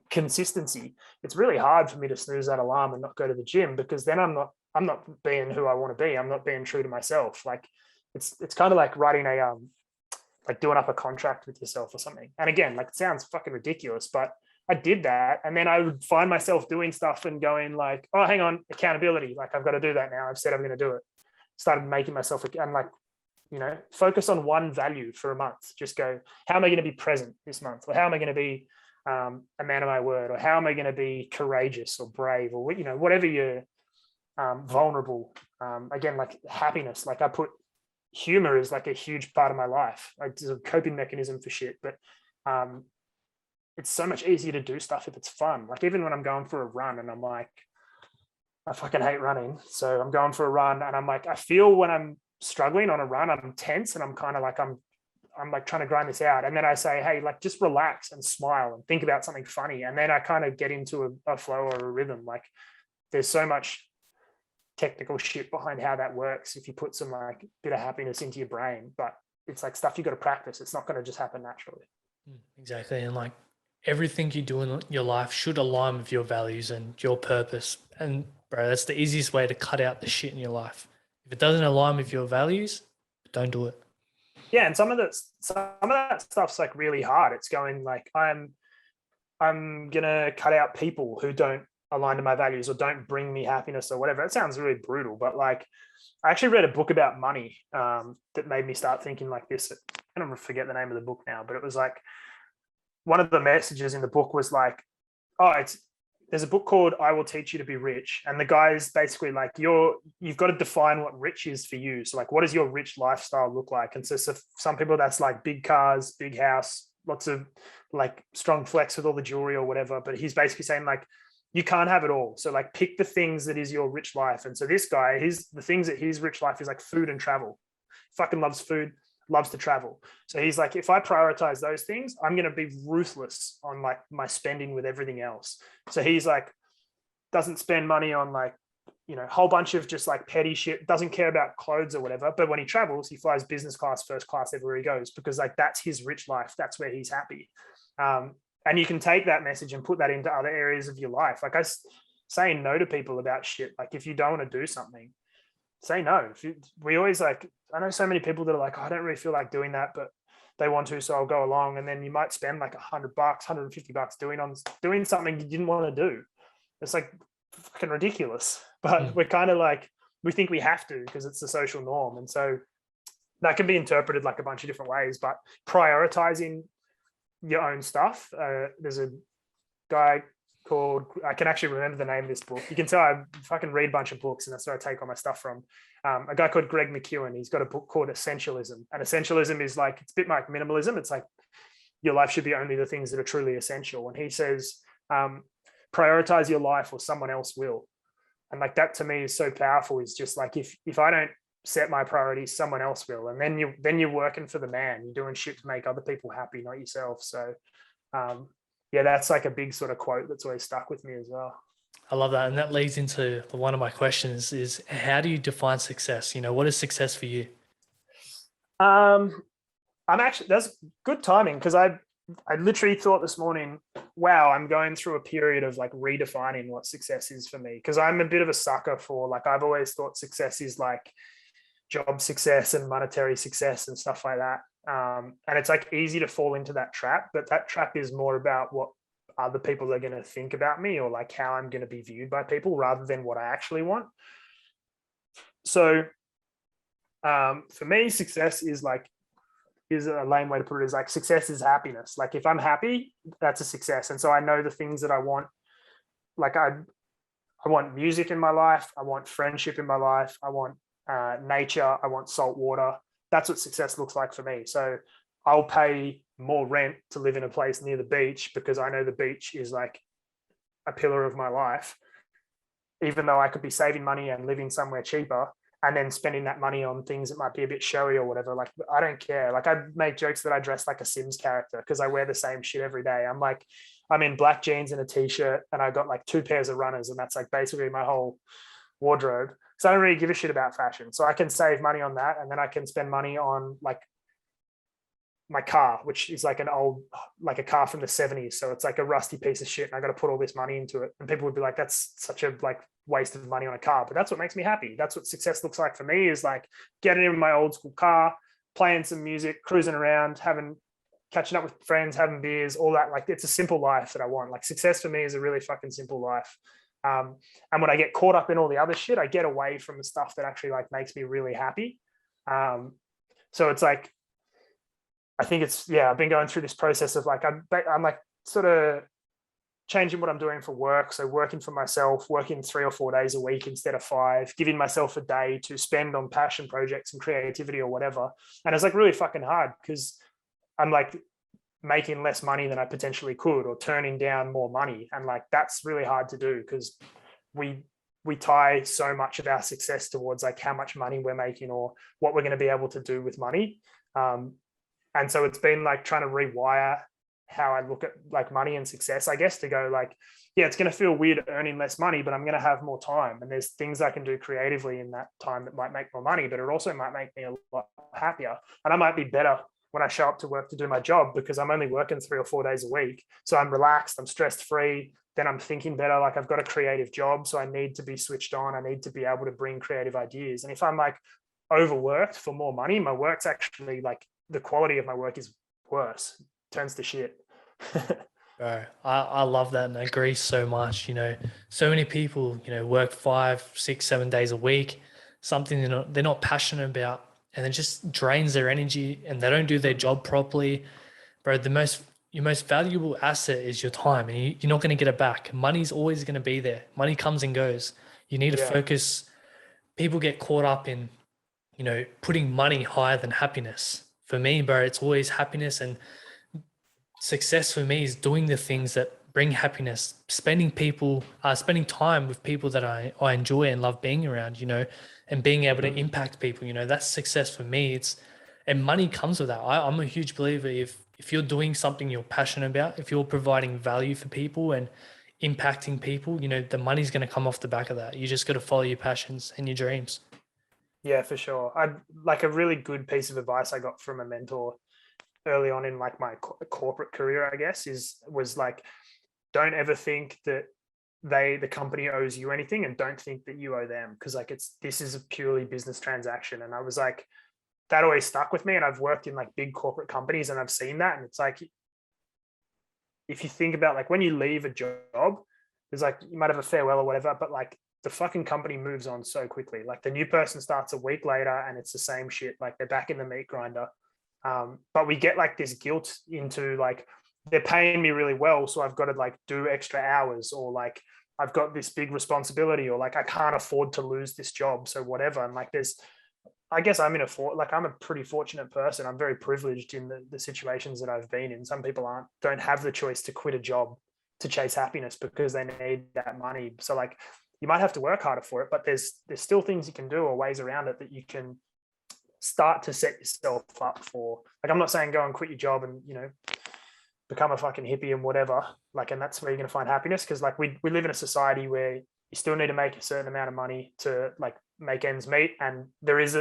consistency. It's really hard for me to snooze that alarm and not go to the gym, because then I'm not being who I want to be. I'm not being true to myself. Like it's kind of like writing like doing up a contract with yourself or something. And again, like it sounds fucking ridiculous, but I did that. And then I would find myself doing stuff and going like, oh, hang on, accountability. Like I've got to do that now. I've said I'm going to do it. Started making myself, and like, focus on one value for a month. Just go, how am I going to be present this month? Or how am I going to be a man of my word? Or how am I going to be courageous or brave? Or, whatever you're vulnerable. Again, like happiness, like I put humor is like a huge part of my life. It's a coping mechanism for shit, but it's so much easier to do stuff if it's fun. Like even when I'm going for a run and I'm like, I fucking hate running. So I'm going for a run and I'm like, I feel when I'm struggling on a run, I'm tense and I'm kind of like, I'm like trying to grind this out. And then I say, hey, like just relax and smile and think about something funny. And then I kind of get into a flow or a rhythm. Like there's so much technical shit behind how that works if you put some like bit of happiness into your brain, but it's like stuff you got to practice. It's not going to just happen naturally. Exactly. And like everything you do in your life should align with your values and your purpose. And bro, that's the easiest way to cut out the shit in your life. If it doesn't align with your values, don't do it. Yeah, and some of that stuff's like really hard. It's going like I'm gonna cut out people who don't align to my values or don't bring me happiness or whatever. It sounds really brutal, but like I actually read a book about money that made me start thinking like this. I don't forget the name of the book now, but it was like one of the messages in the book was like, oh, there's a book called I Will Teach You to Be Rich. And the guy's basically like, you've got to define what rich is for you. So like, what does your rich lifestyle look like? And so some people that's like big cars, big house, lots of like strong flex with all the jewelry or whatever. But he's basically saying like, you can't have it all. So like pick the things that is your rich life. And so this guy, the things that his rich life is like food and travel. Fucking loves food, loves to travel. So he's like, if I prioritize those things, I'm going to be ruthless on like my spending with everything else. So he's like, doesn't spend money on like, a whole bunch of just like petty shit, doesn't care about clothes or whatever. But when he travels, he flies business class, first class everywhere he goes, because like that's his rich life. That's where he's happy. And you can take that message and put that into other areas of your life. Like saying no to people about shit. Like if you don't want to do something, say no. We always like, I know so many people that are like, oh, I don't really feel like doing that, but they want to, so I'll go along. And then you might spend like $100, $150 doing something you didn't want to do. It's like fucking ridiculous. But we're kind of like, we think we have to because it's the social norm. And so that can be interpreted like a bunch of different ways, but prioritizing your own stuff. There's a guy called, I can actually remember the name of this book. You can tell I fucking read a bunch of books and that's where I take all my stuff from. A guy called Greg McKeown. He's got a book called Essentialism. And essentialism is like, it's a bit like minimalism. It's like your life should be only the things that are truly essential. And he says, prioritize your life or someone else will. And like that to me is so powerful. Is just like, if I don't set my priorities, someone else will. And then you're working for the man. You're doing shit to make other people happy, not yourself. So yeah, that's like a big sort of quote that's always stuck with me as well. I love that. And that leads into one of my questions is how do you define success? What is success for you? That's good timing because I literally thought this morning, wow, I'm going through a period of like redefining what success is for me. Cause I'm a bit of a sucker for like, I've always thought success is like job success and monetary success and stuff like that. And it's like easy to fall into that trap, but that trap is more about what other people are going to think about me or like how I'm going to be viewed by people rather than what I actually want. So for me, success is a lame way to put it, is like success is happiness. Like if I'm happy, that's a success. And so I know the things that I want. Like I want music in my life. I want friendship in my life. I want nature. I want salt water. That's what success looks like for me. So I'll pay more rent to live in a place near the beach because I know the beach is like a pillar of my life, even though I could be saving money and living somewhere cheaper and then spending that money on things that might be a bit showy or whatever. Like, I don't care. Like I make jokes that I dress like a Sims character because I wear the same shit every day. I'm in black jeans and a t-shirt and I got like 2 pairs of runners and that's like basically my whole wardrobe. So I don't really give a shit about fashion. So I can save money on that. And then I can spend money on like my car, which is like like a car from the 70s. So it's like a rusty piece of shit. And I got to put all this money into it. And people would be like, that's such a like waste of money on a car. But that's what makes me happy. That's what success looks like for me, is like getting in my old school car, playing some music, cruising around, catching up with friends, having beers, all that. Like it's a simple life that I want. Like success for me is a really fucking simple life. And when I get caught up in all the other shit, I get away from the stuff that actually like makes me really happy. So it's like, I think I've been going through this process of like, I'm like sort of changing what I'm doing for work. So working for myself, working 3 or 4 days a week instead of 5, giving myself a day to spend on passion projects and creativity or whatever. And it's like really fucking hard because I'm like making less money than I potentially could or turning down more money. And like, that's really hard to do because we tie so much of our success towards like how much money we're making or what we're going to be able to do with money. And so it's been like trying to rewire how I look at like money and success, I guess, to go like, yeah, it's going to feel weird earning less money, but I'm going to have more time. And there's things I can do creatively in that time that might make more money, but it also might make me a lot happier. And I might be better when I show up to work to do my job, because I'm only working 3 or 4 days a week. So I'm relaxed, I'm stress free. Then I'm thinking better. Like I've got a creative job, so I need to be switched on. I need to be able to bring creative ideas. And if I'm like overworked for more money, my work's actually like the quality of my work is worse, turns to shit. Bro, I love that and I agree so much. So many people, work 5, 6, 7 days a week, something they're not passionate about, and it just drains their energy and they don't do their job properly. Bro, your most valuable asset is your time, and you're not going to get it back. Money's always going to be there. Money comes and goes. You need to focus. People get caught up in, putting money higher than happiness. For me, bro, it's always happiness, and success for me is doing the things that bring happiness, spending time with people that I enjoy and love being around, and being able to impact people, that's success for me. And money comes with that. I'm a huge believer if you're doing something you're passionate about, if you're providing value for people and impacting people, the money's going to come off the back of that. You just got to follow your passions and your dreams. Yeah, for sure. I like a really good piece of advice I got from a mentor early on in like my corporate career, I guess, was like, don't ever think that the company owes you anything, and don't think that you owe them, because like this is a purely business transaction. And I was like, that always stuck with me. And I've worked in like big corporate companies and I've seen that. And it's like, if you think about like when you leave a job, there's like, you might have a farewell or whatever, but like the fucking company moves on so quickly. Like the new person starts a week later and it's the same shit. Like they're back in the meat grinder. But we get like this guilt into like, they're paying me really well, so I've got to like do extra hours, or like I've got this big responsibility, or like I can't afford to lose this job, so whatever. And like I guess I'm I'm a pretty fortunate person. I'm very privileged in the situations that I've been in. Some people don't have the choice to quit a job to chase happiness because they need that money. So like you might have to work harder for it, but there's still things you can do or ways around it that you can start to set yourself up for. Like I'm not saying go and quit your job and become a fucking hippie and whatever, like, and that's where you're going to find happiness, because like we live in a society where you still need to make a certain amount of money to like make ends meet, and there is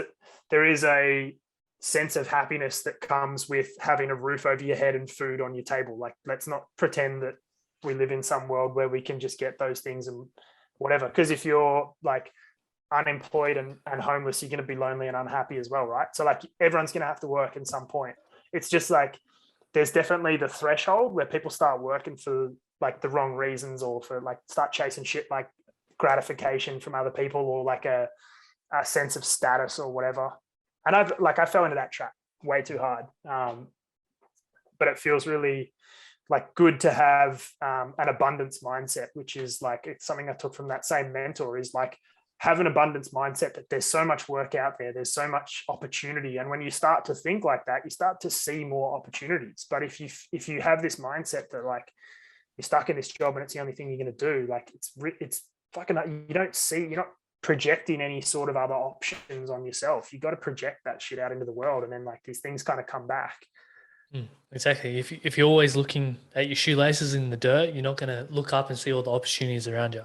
a sense of happiness that comes with having a roof over your head and food on your table. Like let's not pretend that we live in some world where we can just get those things and whatever, because if you're like unemployed and homeless, you're going to be lonely and unhappy as well, right? So like everyone's going to have to work at some point. It's just like there's definitely the threshold where people start working for like the wrong reasons, or for like start chasing shit like gratification from other people, or like a sense of status or whatever. And I fell into that trap way too hard. But it feels really like good to have an abundance mindset, which is like, it's something I took from that same mentor, is like have an abundance mindset that there's so much work out there, there's so much opportunity. And when you start to think like that, you start to see more opportunities. But if you have this mindset that like you're stuck in this job and it's the only thing you're going to do, like it's fucking, you're not projecting any sort of other options on yourself. You got to project that shit out into the world, and then like these things kind of come back. Exactly. If you're always looking at your shoelaces in the dirt, you're not going to look up and see all the opportunities around you.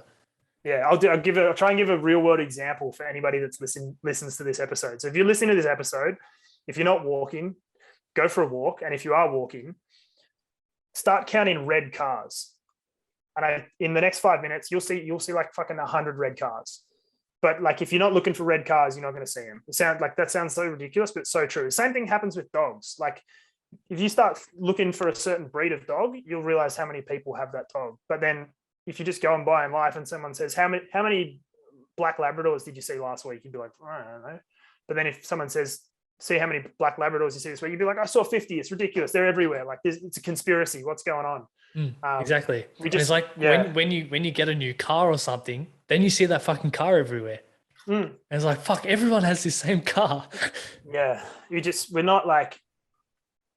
Yeah, I'll try and give a real world example for anybody that's listens to this episode. So if you're listening to this episode, if you're not walking, go for a walk. And if you are walking, start counting red cars. And in the next 5 minutes, you'll see like fucking 100 red cars. But like, if you're not looking for red cars, you're not going to see them. That sounds so ridiculous, but so true. The same thing happens with dogs. Like if you start looking for a certain breed of dog, you'll realize how many people have that dog. But then if you just go and buy in life and someone says, how many black Labradors did you see last week? You'd be like, I don't know. But then if someone says, see how many black Labradors you see this week, you'd be like, I saw 50. It's ridiculous. They're everywhere. Like it's a conspiracy. What's going on? Exactly. It's like when you get a new car or something, then you see that fucking car everywhere. And it's like, fuck, everyone has this same car. Yeah. We're not like,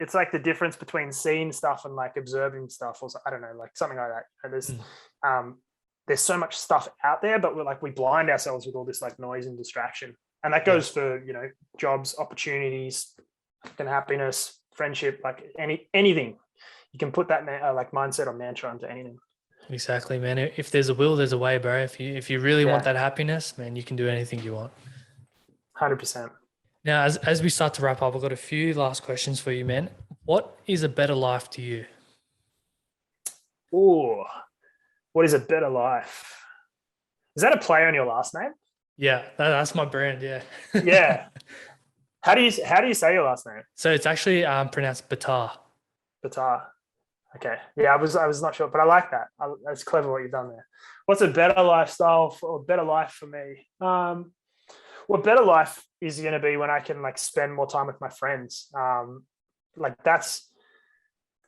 it's like the difference between seeing stuff and like observing stuff, or I don't know, like something like that. And there's so much stuff out there, but we blind ourselves with all this like noise and distraction. And that goes for, jobs, opportunities, and happiness, friendship, like anything. You can put that like mindset or mantra into anything. Exactly, man. If there's a will, there's a way, bro. If you really want that happiness, man, you can do anything you want. 100%. Now, as we start to wrap up, I've got a few last questions for you, man. What is a better life to you? Oh, what is a better life? Is that a play on your last name? Yeah, that's my brand. Yeah. Yeah. How do you say your last name? So it's actually pronounced Betar. Betar. Okay. Yeah, I was not sure, but I like that. That's clever what you've done there. What's a better lifestyle or better life for me? Well, better life is going to be when I can like spend more time with my friends. Like that's,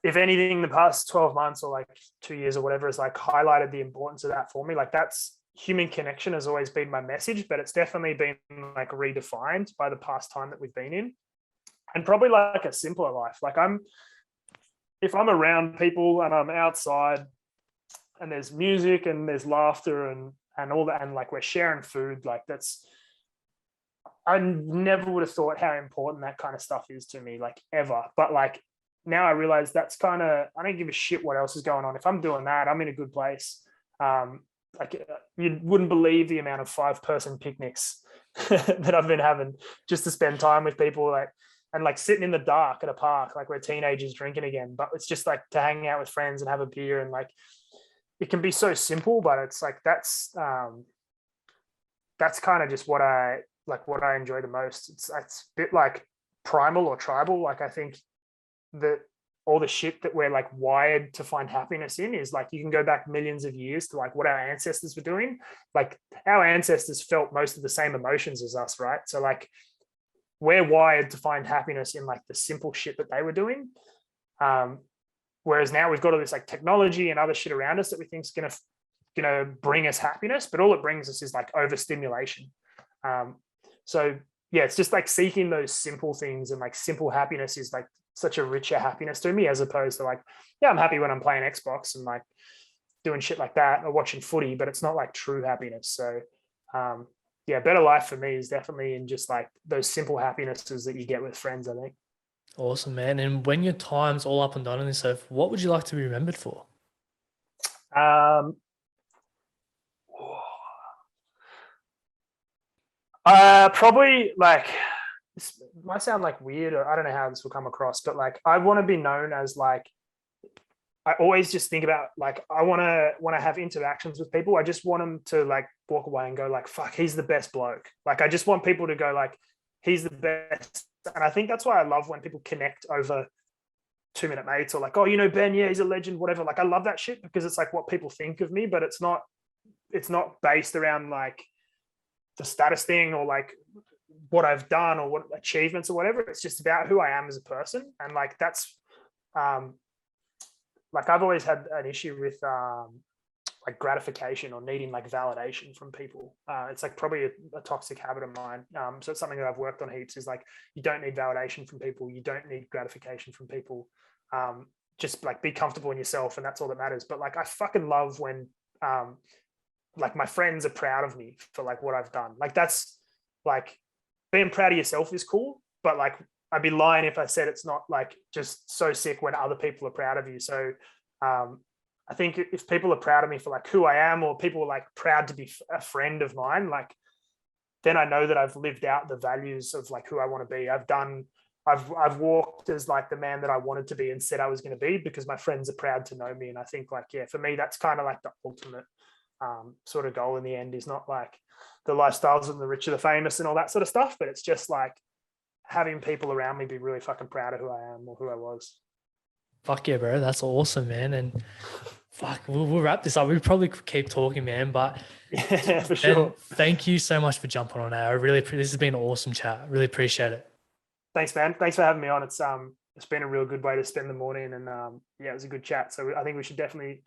if anything, the past 12 months or like 2 years or whatever has like highlighted the importance of that for me. Like that's human connection has always been my message, but it's definitely been like redefined by the past time that we've been in, and probably like a simpler life. Like if I'm around people and I'm outside and there's music and there's laughter and all that, and like we're sharing food, like that's, I never would have thought how important that kind of stuff is to me, like ever. But like now I realize that's kind of, I don't give a shit what else is going on. If I'm doing that, I'm in a good place. Like you wouldn't believe the amount of 5-person picnics that I've been having just to spend time with people, like, and like sitting in the dark at a park, like we're teenagers drinking again, but it's just like to hang out with friends and have a beer. And like, it can be so simple, but it's like, that's kind of just what I enjoy the most. It's a bit like primal or tribal. Like I think that all the shit that we're like wired to find happiness in is like, you can go back millions of years to like what our ancestors were doing. Like our ancestors felt most of the same emotions as us, right? So like we're wired to find happiness in like the simple shit that they were doing. Whereas now we've got all this like technology and other shit around us that we think is gonna bring us happiness, but all it brings us is like overstimulation. So yeah, it's just like seeking those simple things, and like simple happiness is like such a richer happiness to me, as opposed to like, yeah, I'm happy when I'm playing Xbox and like doing shit like that or watching footy, but it's not like true happiness. So yeah, better life for me is definitely in just like those simple happinesses that you get with friends, I think. Awesome, man. And when your time's all up and done on this earth, what would you like to be remembered for? Um, Probably like, this might sound like weird, or I don't know how this will come across, but like I want to be known as like, I always just think about like, I want to have interactions with people. I just want them to like walk away and go like, fuck, he's the best bloke. Like I just want people to go like, he's the best. And I think that's why I love when people connect over 2 Minute Mates, or like, oh, Ben, yeah, he's a legend, whatever. Like I love that shit because it's like what people think of me, but it's not based around like the status thing or like what I've done or what achievements or whatever. It's just about who I am as a person. And like that's like I've always had an issue with like gratification or needing like validation from people. It's like probably a toxic habit of mine. So it's something that I've worked on heaps, is like, you don't need validation from people. You don't need gratification from people. Just like be comfortable in yourself, and that's all that matters. But like, I fucking love when like my friends are proud of me for like what I've done. Like that's like, being proud of yourself is cool, but like I'd be lying if I said it's not like just so sick when other people are proud of you. So I think if people are proud of me for like who I am, or people are like proud to be a friend of mine, like then I know that I've lived out the values of like who I want to be. I've walked as like the man that I wanted to be and said I was going to be, because my friends are proud to know me. And I think like, yeah, for me, that's kind of like the ultimate sort of goal in the end, is not like the lifestyles and the rich or the famous and all that sort of stuff, but it's just like having people around me be really fucking proud of who I am or who I was. Fuck yeah, bro. That's awesome, man. And fuck, we'll wrap this up. We probably could keep talking, man. But Yeah, for Ben, sure. thank you so much for jumping on. I really, this has been an awesome chat. Really appreciate it. Thanks, man. Thanks for having me on. It's been a real good way to spend the morning, and yeah, it was a good chat. So I think we should definitely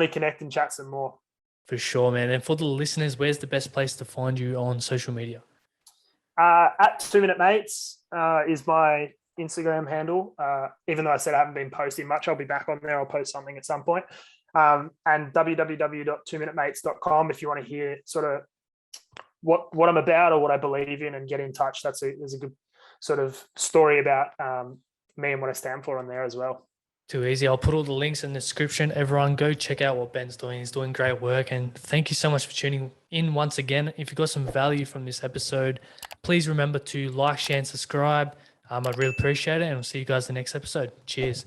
connect and chat some more. For sure, man. And for the listeners, where's the best place to find you on social media? At 2 Minute Mates is my Instagram handle. Even though I said I haven't been posting much, I'll be back on there. I'll post something at some point. And www.2minutemates.com if you want to hear sort of what I'm about or what I believe in, and get in touch. There's a good sort of story about me and what I stand for on there as well. Too easy. I'll put all the links in the description. Everyone go check out what Ben's doing. He's doing great work. And thank you so much for tuning in once again. If you got some value from this episode, please remember to like, share, and subscribe. I'd really appreciate it. And we'll see you guys in the next episode. Cheers.